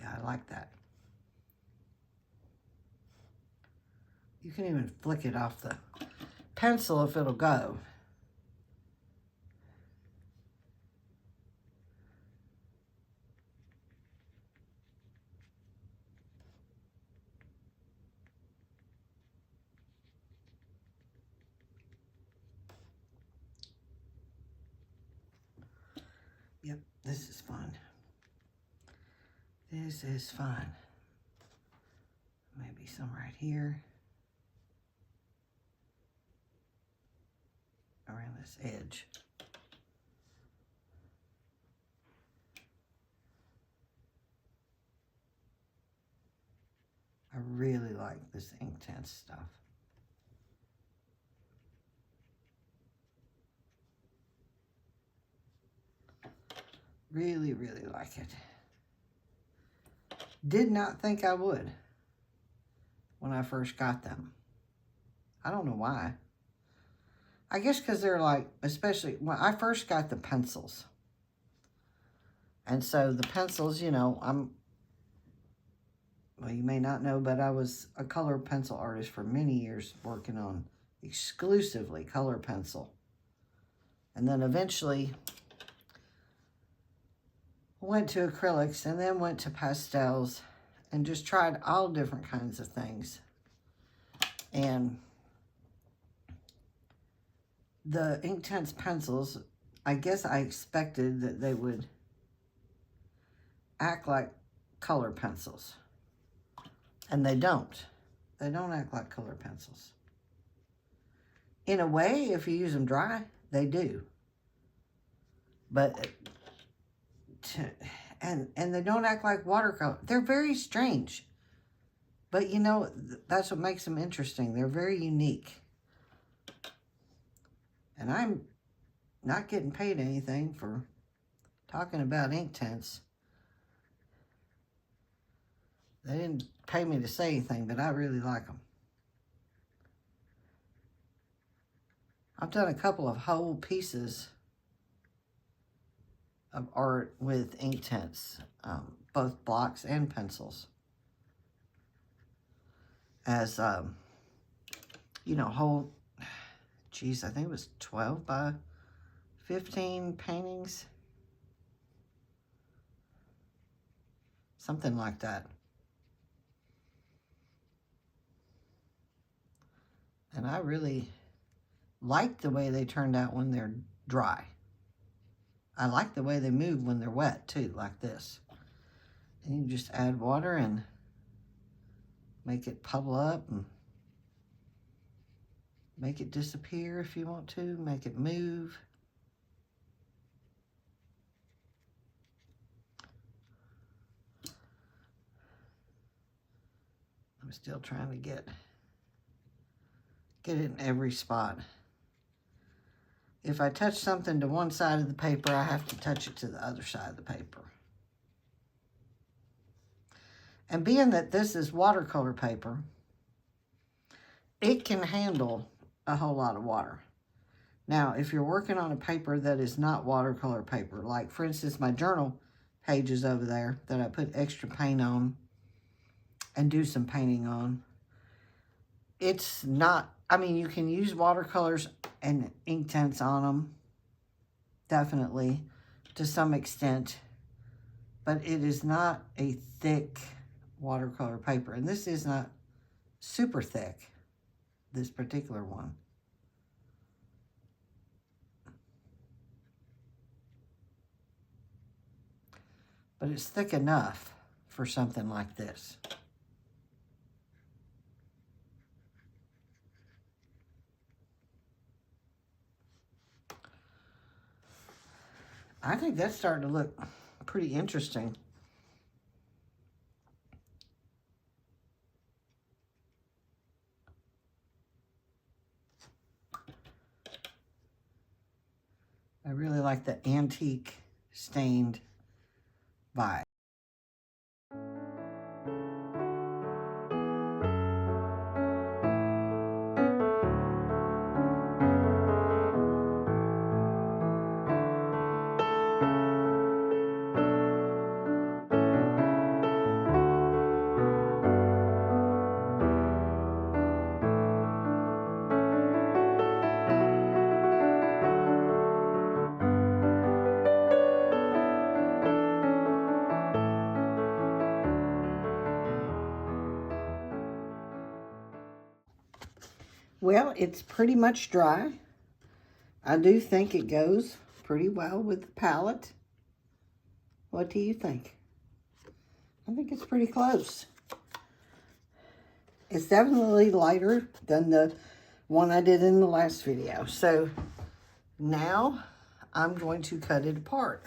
Yeah, I like that. You can even flick it off the pencil if it'll go. Yep, this is fun. This is fun. Maybe some right here. Around this edge. I really like this Inktense stuff. Really, really like it. Did not think I would when I first got them. I don't know why. I guess because they're like, especially when I first got the pencils. And so the pencils, you know, well, you may not know, but I was a color pencil artist for many years, working on exclusively color pencil. And then eventually went to acrylics and then went to pastels and just tried all different kinds of things. And the Inktense pencils, I guess I expected that they would act like color pencils. And they don't. They don't act like color pencils. In a way, if you use them dry, they do. But, and they don't act like watercolor. They're very strange. But you know, that's what makes them interesting. They're very unique. And I'm not getting paid anything for talking about Inktense. They didn't pay me to say anything, but I really like them. I've done a couple of whole pieces of art with Inktense, both blocks and pencils. As, you know, whole, geez, I think it was 12 by 15 paintings. Something like that. And I really like the way they turned out when they're dry. I like the way they move when they're wet too, like this. And you just add water and make it bubble up and make it disappear if you want to, make it move. I'm still trying to get it in every spot. If I touch something to one side of the paper, I have to touch it to the other side of the paper. And being that this is watercolor paper, it can handle a whole lot of water. Now, if you're working on a paper that is not watercolor paper, like for instance, my journal pages over there that I put extra paint on and do some painting on, it's not, I mean, you can use watercolors and Inktense on them, definitely, to some extent, but it is not a thick watercolor paper. And this is not super thick, this particular one. But it's thick enough for something like this. I think that's starting to look pretty interesting. I really like the antique stained vibe. Well, it's pretty much dry. I do think it goes pretty well with the palette. What do you think? I think it's pretty close. It's definitely lighter than the one I did in the last video. So now I'm going to cut it apart.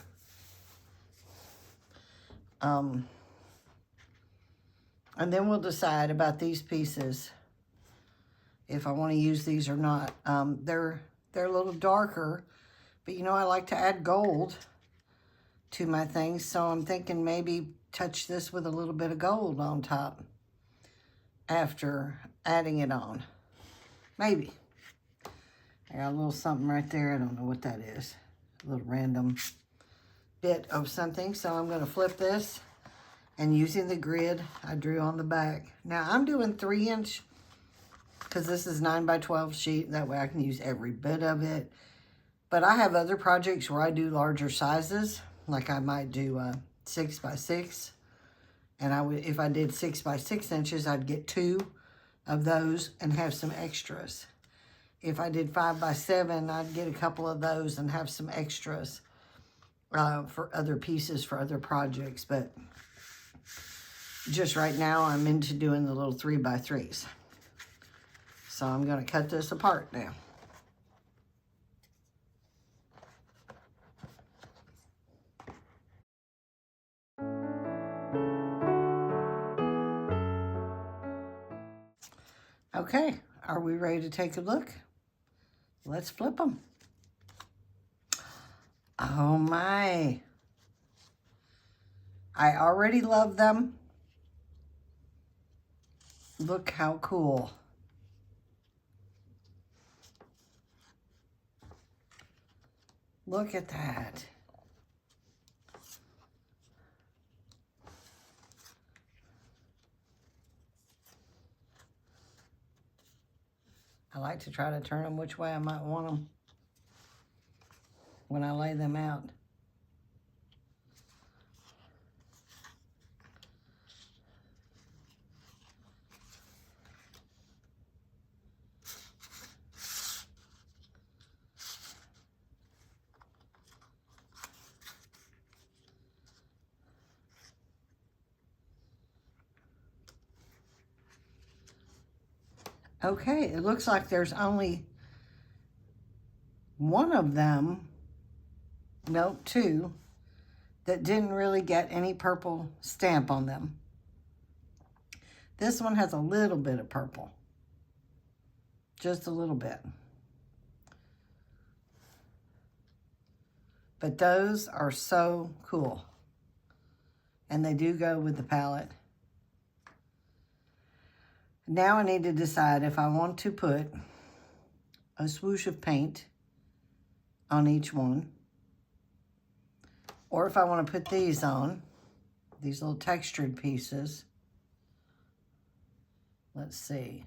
And then we'll decide about these pieces, if I want to use these or not. They're a little darker, but you know, I like to add gold to my things, so I'm thinking maybe touch this with a little bit of gold on top after adding it on. Maybe. I got a little something right there. I don't know what that is. A little random bit of something. So I'm going to flip this, and using the grid I drew on the back. Now I'm doing 3-inch because this is 9x12 sheet. That way I can use every bit of it. But I have other projects where I do larger sizes. Like I might do 6x6. And if I did 6x6 inches, I'd get 2 of those and have some extras. If I did 5x7, I'd get a couple of those and have some extras for other pieces, for other projects. But just right now, I'm into doing the little 3x3s. So I'm going to cut this apart now. Okay, are we ready to take a look? Let's flip them. Oh my. I already love them. Look how cool. Look at that. I like to try to turn them which way I might want them when I lay them out. Okay, it looks like there's only one of them, nope, 2, that didn't really get any purple stamp on them. This one has a little bit of purple, just a little bit. But those are so cool, and they do go with the palette. Now I need to decide if I want to put a swoosh of paint on each one, or if I want to put these on, these little textured pieces. Let's see.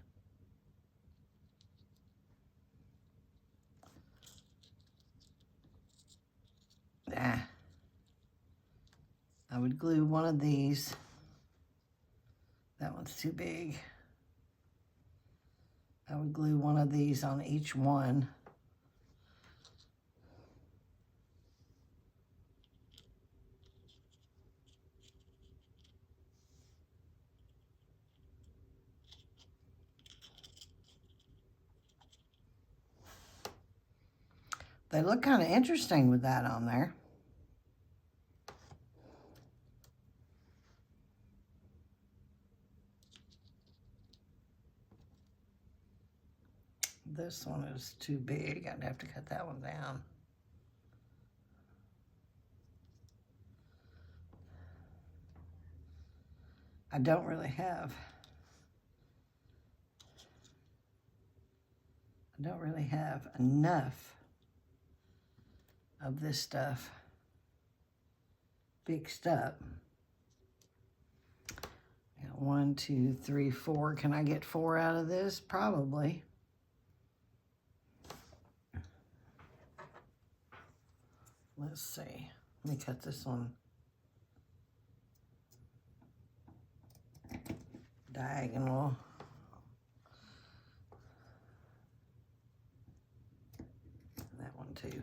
I would glue one of these. That one's too big. I would glue one of these on each one. They look kind of interesting with that on there. This one is too big. I'd have to cut that one down. I don't really have enough of this stuff mixed up. 1, 2, 3, 4. Can I get 4 out of this? Probably. Let's see. Let me cut this one diagonal. That one too.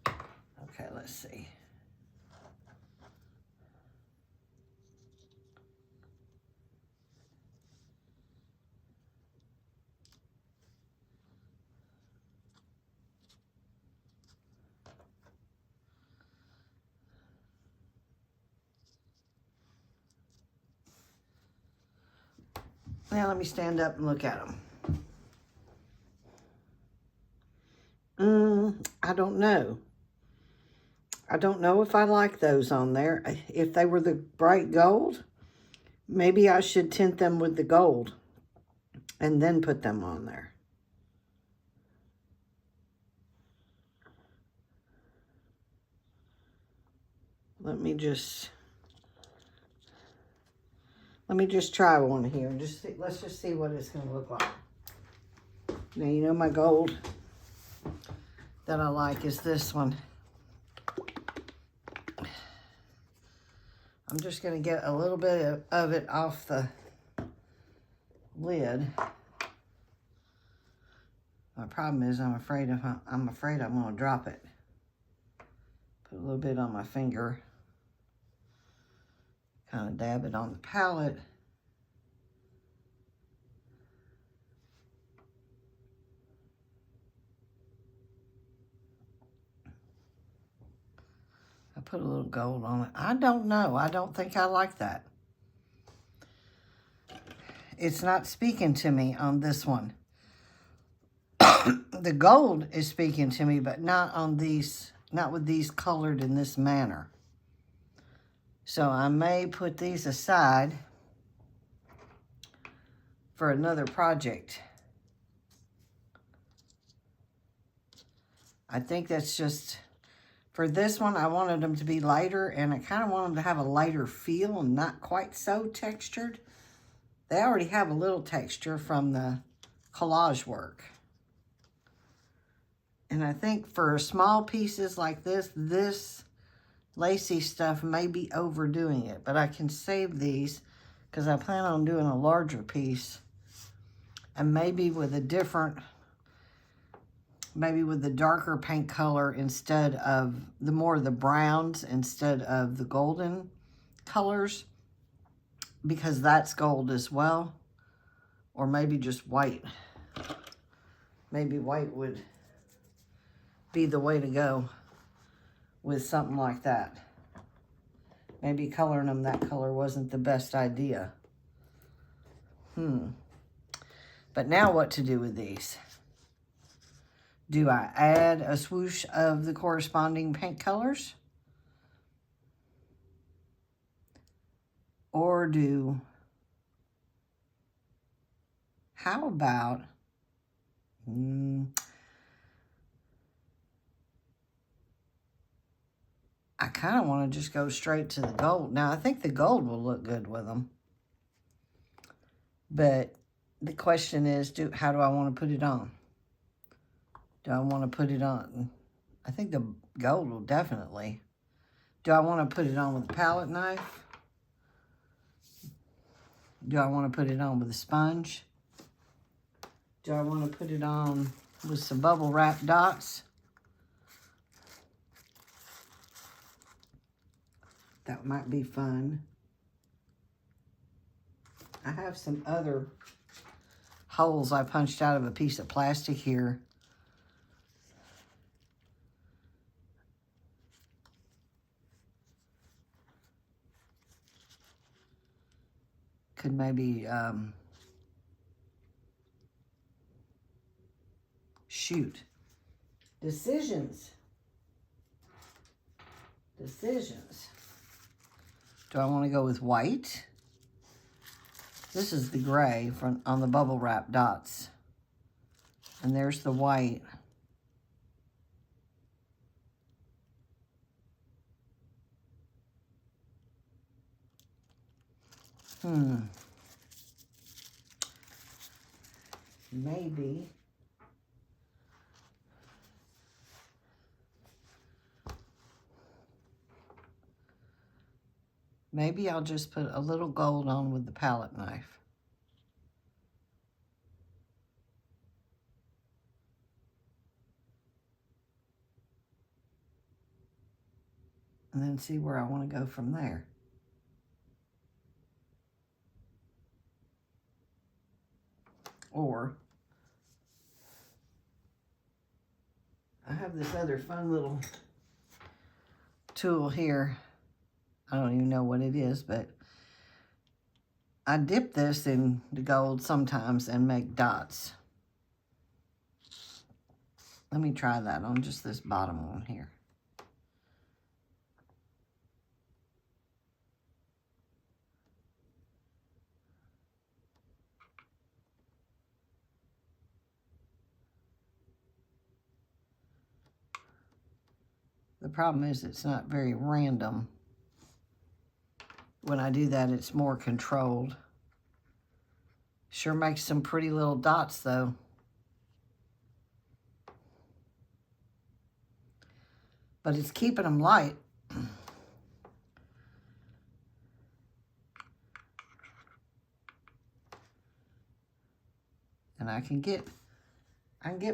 Okay, let's see. Now let me stand up and look at them. I don't know. I don't know if I like those on there. If they were the bright gold, maybe I should tint them with the gold and then put them on there. Let me just try one here and just see, let's just see what it's going to look like. Now, you know my gold that I like is this one. I'm just going to get a little bit of it off the lid. My problem is I'm afraid I'm going to drop it. Put a little bit on my finger. Kind of dab it on the palette. I put a little gold on it. I don't know. I don't think I like that. It's not speaking to me on this one. The gold is speaking to me, but not on these, not with these colored in this manner. So I may put these aside for another project. I think that's just, for this one, I wanted them to be lighter, and I kind of want them to have a lighter feel and not quite so textured. They already have a little texture from the collage work. And I think for small pieces like this lacy stuff may be overdoing it, but I can save these because I plan on doing a larger piece, and maybe with a different, maybe with the darker paint color instead of the more of the browns instead of the golden colors, because that's gold as well, or maybe just white. Maybe white would be the way to go with something like that. Maybe coloring them that color wasn't the best idea. But now what to do with these? Do I add a swoosh of the corresponding paint colors? Or how about, I kind of want to just go straight to the gold. Now, I think the gold will look good with them. But the question is, how do I want to put it on? Do I want to put it on? I think the gold will definitely. Do I want to put it on with a palette knife? Do I want to put it on with a sponge? Do I want to put it on with some bubble wrap dots? That might be fun. I have some other holes I punched out of a piece of plastic here. Could maybe shoot. Decisions. Do I want to go with white? This is the gray on the bubble wrap dots. And there's the white. Maybe. Maybe I'll just put a little gold on with the palette knife. And then see where I want to go from there. Or I have this other fun little tool here. I don't even know what it is, but I dip this in the gold sometimes and make dots. Let me try that on just this bottom one here. The problem is it's not very random. When I do that, it's more controlled. Sure makes some pretty little dots though. But it's keeping them light. And I can get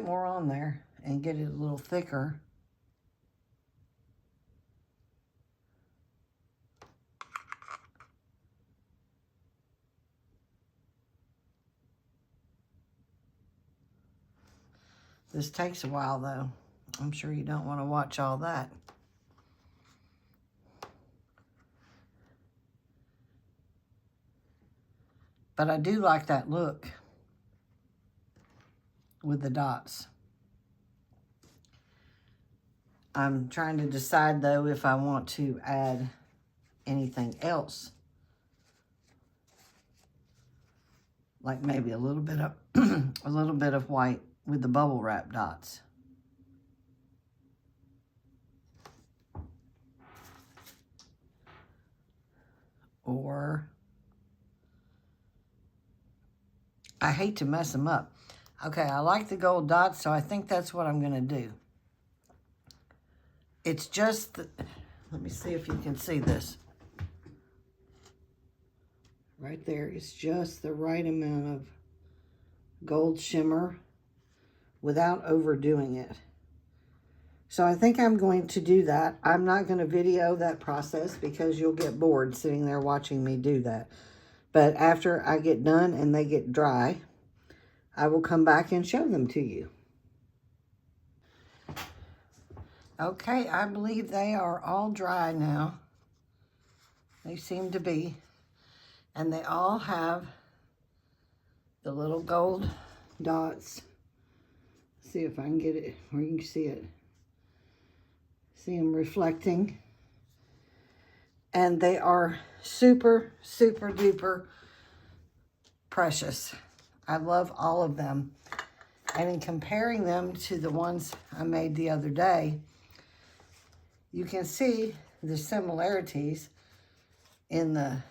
more on there and get it a little thicker. This takes a while though. I'm sure you don't want to watch all that. But I do like that look with the dots. I'm trying to decide though if I want to add anything else. Like maybe a little bit of a little bit of white with the bubble wrap dots. Or I hate to mess them up. Okay, I like the gold dots, so I think that's what I'm gonna do. It's just, let me see if you can see this. Right there, it's just the right amount of gold shimmer without overdoing it. So I think I'm going to do that. I'm not going to video that process because you'll get bored sitting there watching me do that. But after I get done and they get dry, I will come back and show them to you. Okay, I believe they are all dry now. They seem to be. And they all have the little gold dots. Let's see if I can get it where you can see it. See them reflecting. And they are super, super duper precious. I love all of them. And in comparing them to the ones I made the other day, you can see the similarities in the,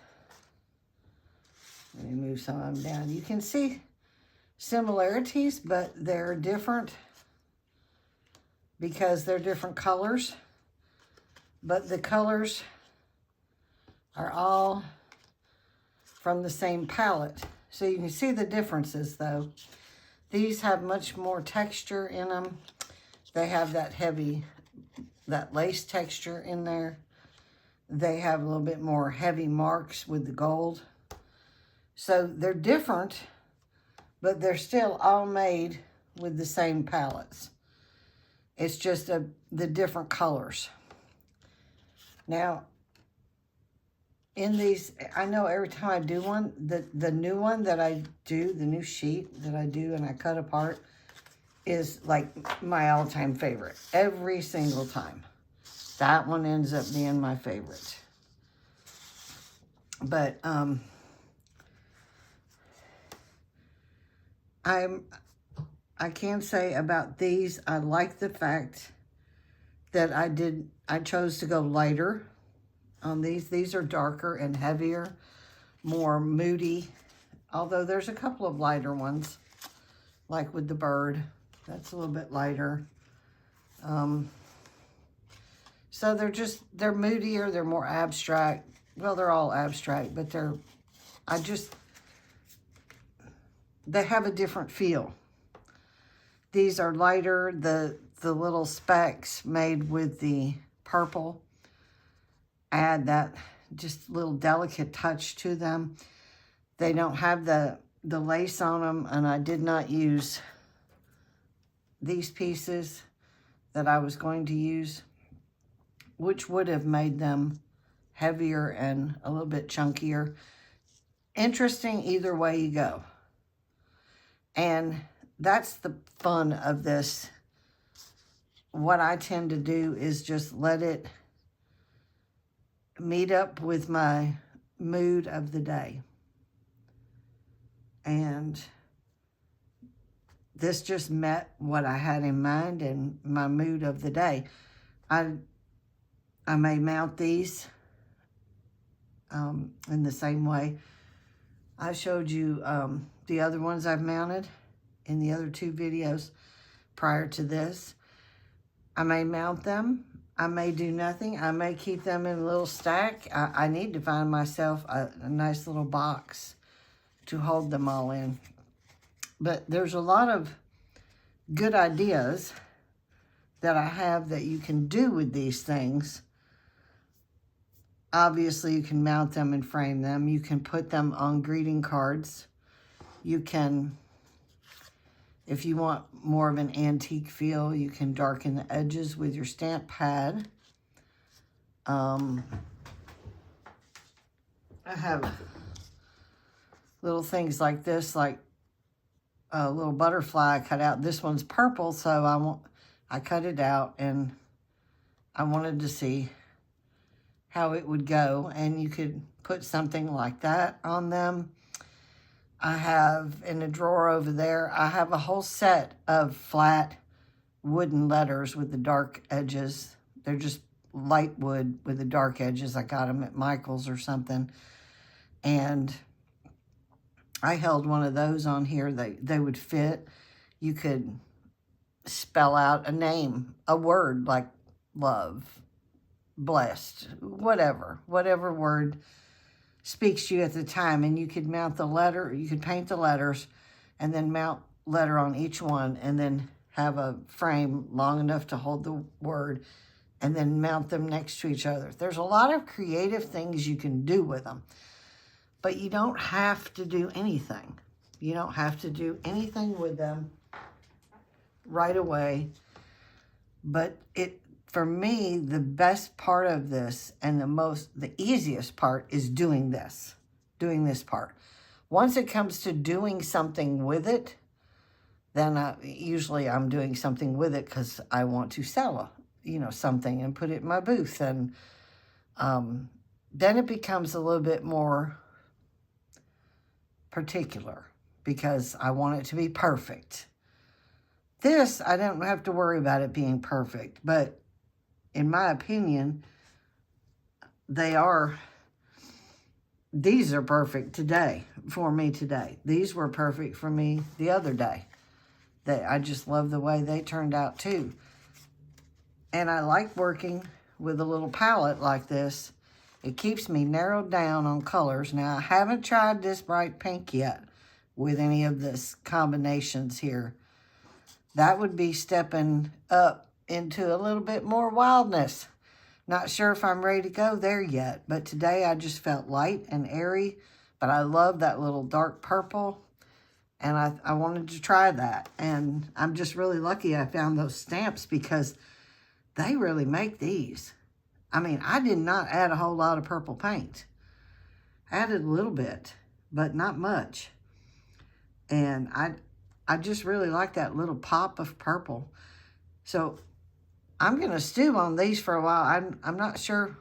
let me move some of them down. You can see similarities, but they're different because they're different colors. But the colors are all from the same palette. So you can see the differences though. These have much more texture in them. They have that heavy, that lace texture in there. They have a little bit more heavy marks with the gold. So they're different, but they're still all made with the same palettes. It's just the different colors. Now, in these, I know every time I do one, the new one that I do, the new sheet that I do and I cut apart is like my all-time favorite. Every single time. That one ends up being my favorite. But I can say about these, I like the fact that I chose to go lighter on these. These are darker and heavier, more moody. Although there's a couple of lighter ones, like with the bird. That's a little bit lighter. So they're moodier, they're more abstract. Well, they're all abstract, but they have a different feel. These are lighter, the little specks made with the purple add that just little delicate touch to them. They don't have the lace on them, and I did not use these pieces that I was going to use, which would have made them heavier and a little bit chunkier. interesting either way you go. And that's the fun of this. What I tend to do is just let it meet up with my mood of the day. And this just met what I had in mind and my mood of the day. I may mount these in the same way. I showed you the other ones I've mounted in the other 2 videos prior to this. I may mount them. I may do nothing. I may keep them in a little stack. I need to find myself a nice little box to hold them all in. But there's a lot of good ideas that I have that you can do with these things. Obviously, you can mount them and frame them. You can put them on greeting cards. You can, if you want more of an antique feel, you can darken the edges with your stamp pad. I have little things like this, like a little butterfly I cut out. This one's purple, so I cut it out, and I wanted to see how it would go, and you could put something like that on them. I have in a drawer over there, I have a whole set of flat wooden letters with the dark edges. They're just light wood with the dark edges. I got them at Michael's or something, and I held one of those on here. They would fit. You could spell out a name, a word like love, blessed, whatever word speaks to you at the time, and you could mount the letter, you could paint the letters and then mount letter on each one, and then have a frame long enough to hold the word, and then mount them next to each other. There's a lot of creative things you can do with them, but you don't have to do anything. You don't have to do anything with them right away. But for me, the best part of this and the easiest part is doing this part. Once it comes to doing something with it, then usually I'm doing something with it because I want to sell something and put it in my booth. And then it becomes a little bit more particular because I want it to be perfect. This, I don't have to worry about it being perfect, but in my opinion, these are perfect today, for me today. These were perfect for me the other day. I just love the way they turned out too. And I like working with a little palette like this. It keeps me narrowed down on colors. Now, I haven't tried this bright pink yet with any of this combinations here. That would be stepping up into a little bit more wildness. Not sure if I'm ready to go there yet, but today I just felt light and airy, but I love that little dark purple, and I wanted to try that. And I'm just really lucky I found those stamps because they really make these. I mean, I did not add a whole lot of purple paint. I added a little bit, but not much. And I just really like that little pop of purple. So I'm going to stew on these for a while. I'm not sure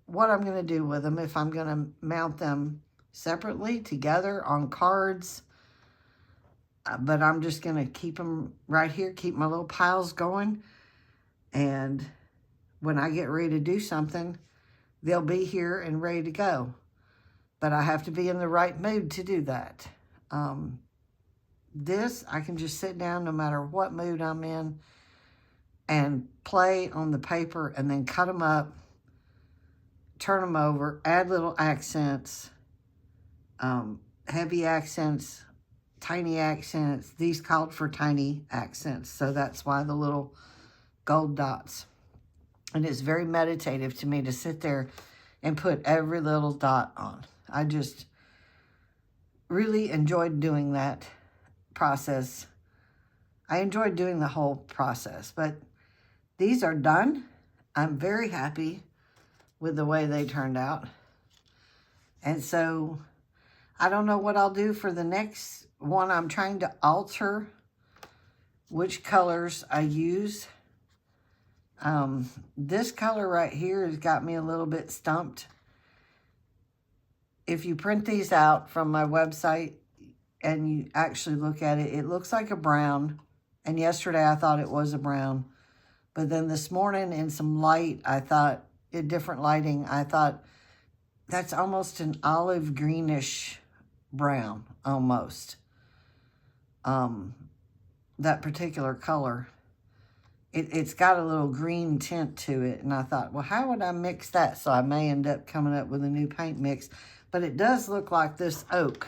what I'm going to do with them, if I'm going to mount them separately together on cards. But I'm just going to keep them right here, keep my little piles going. And when I get ready to do something, they'll be here and ready to go. But I have to be in the right mood to do that. This, I can just sit down no matter what mood I'm in and play on the paper and then cut them up, turn them over, add little accents, heavy accents, tiny accents. These called for tiny accents, so that's why the little gold dots. And it's very meditative to me to sit there and put every little dot on. I just really enjoyed doing that process. I enjoyed doing the whole process, but these are done. I'm very happy with the way they turned out. And so I don't know what I'll do for the next one. I'm trying to alter which colors I use. This color right here has got me a little bit stumped. If you print these out from my website and you actually look at it, it looks like a brown. And yesterday I thought it was a brown. But then this morning in some light, I thought, in different lighting, I thought that's almost an olive greenish brown, almost. That particular color. It's got a little green tint to it. And I thought, well, how would I mix that? So I may end up coming up with a new paint mix. But it does look like this oak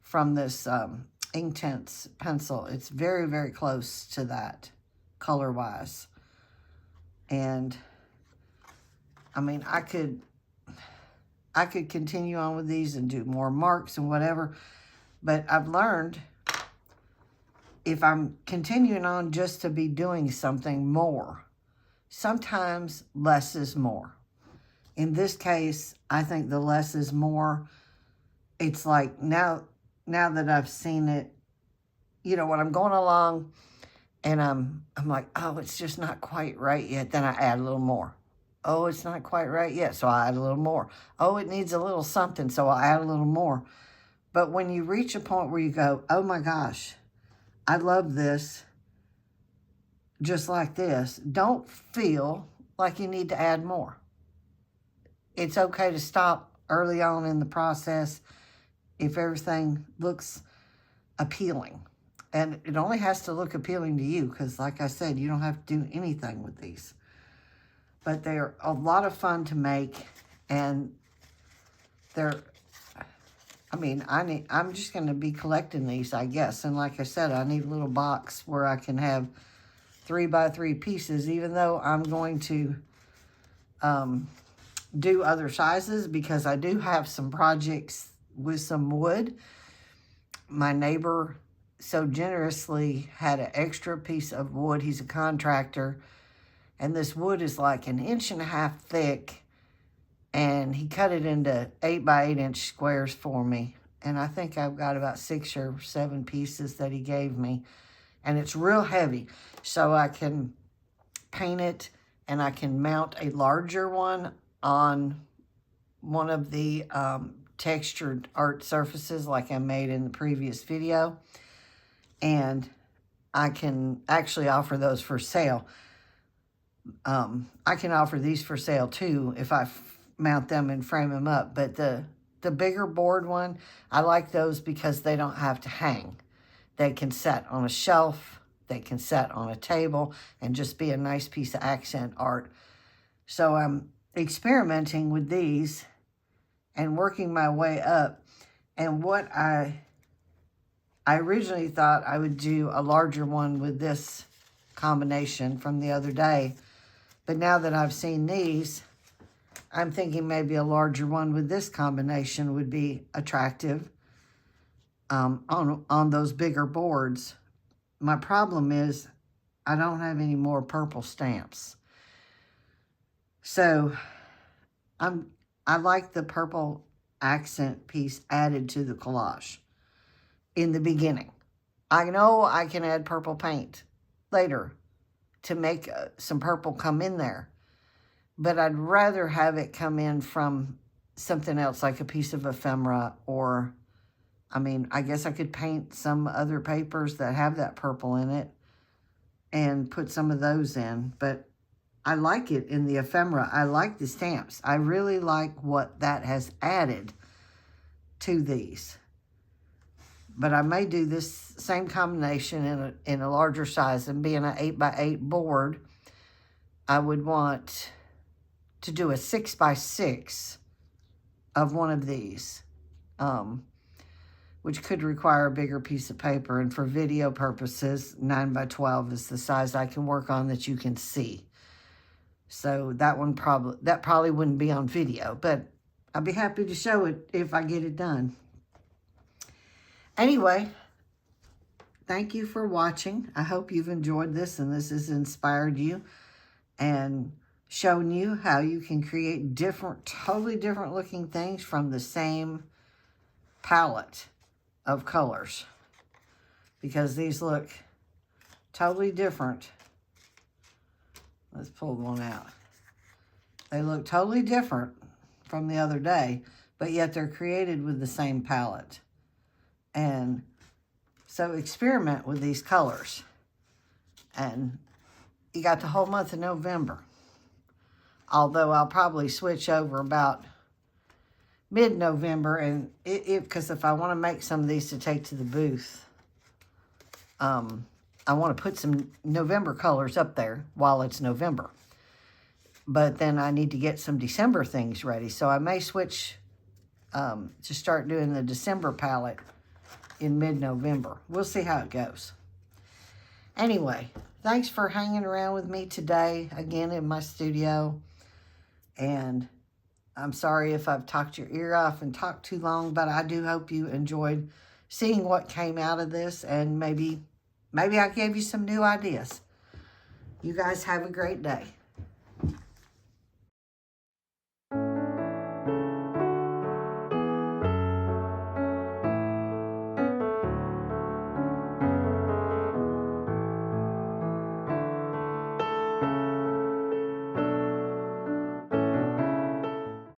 from this Inktense pencil. It's very, very close to that color-wise. And, I mean, I could continue on with these and do more marks and whatever. But I've learned if I'm continuing on just to be doing something more, sometimes less is more. In this case, I think the less is more. It's like now that I've seen it, you know, when I'm going along and I'm like, oh, it's just not quite right yet, then I add a little more. Oh, it's not quite right yet, so I add a little more. Oh, it needs a little something, so I'll add a little more. But when you reach a point where you go, oh my gosh, I love this, just like this, don't feel like you need to add more. It's okay to stop early on in the process if everything looks appealing. And it only has to look appealing to you because, like I said, you don't have to do anything with these. But they're a lot of fun to make, and they're... I mean, I'm just going to be collecting these, I guess. And like I said, I need a little box where I can have 3x3 pieces, even though I'm going to do other sizes because I do have some projects with some wood. My neighbor so generously had an extra piece of wood. He's a contractor. And this wood is like 1.5 inches thick. And he cut it into 8x8 inch squares for me. And I think I've got about 6 or 7 pieces that he gave me. And it's real heavy. So I can paint it and I can mount a larger one on one of the textured art surfaces like I made in the previous video. And I can actually offer those for sale. I can offer these for sale too if I mount them and frame them up. But the bigger board one, I like those because they don't have to hang. They can set on a shelf, they can set on a table, and just be a nice piece of accent art. So I'm experimenting with these and working my way up. And what I originally thought I would do a larger one with this combination from the other day. But now that I've seen these, I'm thinking maybe a larger one with this combination would be attractive on those bigger boards. My problem is I don't have any more purple stamps. So I like the purple accent piece added to the collage in the beginning. I know I can add purple paint later to make some purple come in there. But I'd rather have it come in from something else, like a piece of ephemera, or, I mean, I guess I could paint some other papers that have that purple in it and put some of those in. But I like it in the ephemera. I like the stamps. I really like what that has added to these. But I may do this same combination in a larger size, and being an 8x8 board, I would want to do a 6x6 of one of these, which could require a bigger piece of paper. And for video purposes, 9x12 is the size I can work on that you can see. So that probably wouldn't be on video, but I'd be happy to show it if I get it done. Anyway, thank you for watching. I hope you've enjoyed this and this has inspired you and shown you how you can create totally different looking things from the same palette of colors, because these look totally different. Let's pull one out. They look totally different from the other day, but yet they're created with the same palette. And so experiment with these colors. And you got the whole month of November. Although I'll probably switch over about mid-November, and because if I want to make some of these to take to the booth, I want to put some November colors up there while it's November. But then I need to get some December things ready. So I may switch to start doing the December palette in mid-November. We'll see how it goes. Anyway, thanks for hanging around with me today, again in my studio. And I'm sorry if I've talked your ear off and talked too long, but I do hope you enjoyed seeing what came out of this, and maybe I gave you some new ideas. You guys have a great day.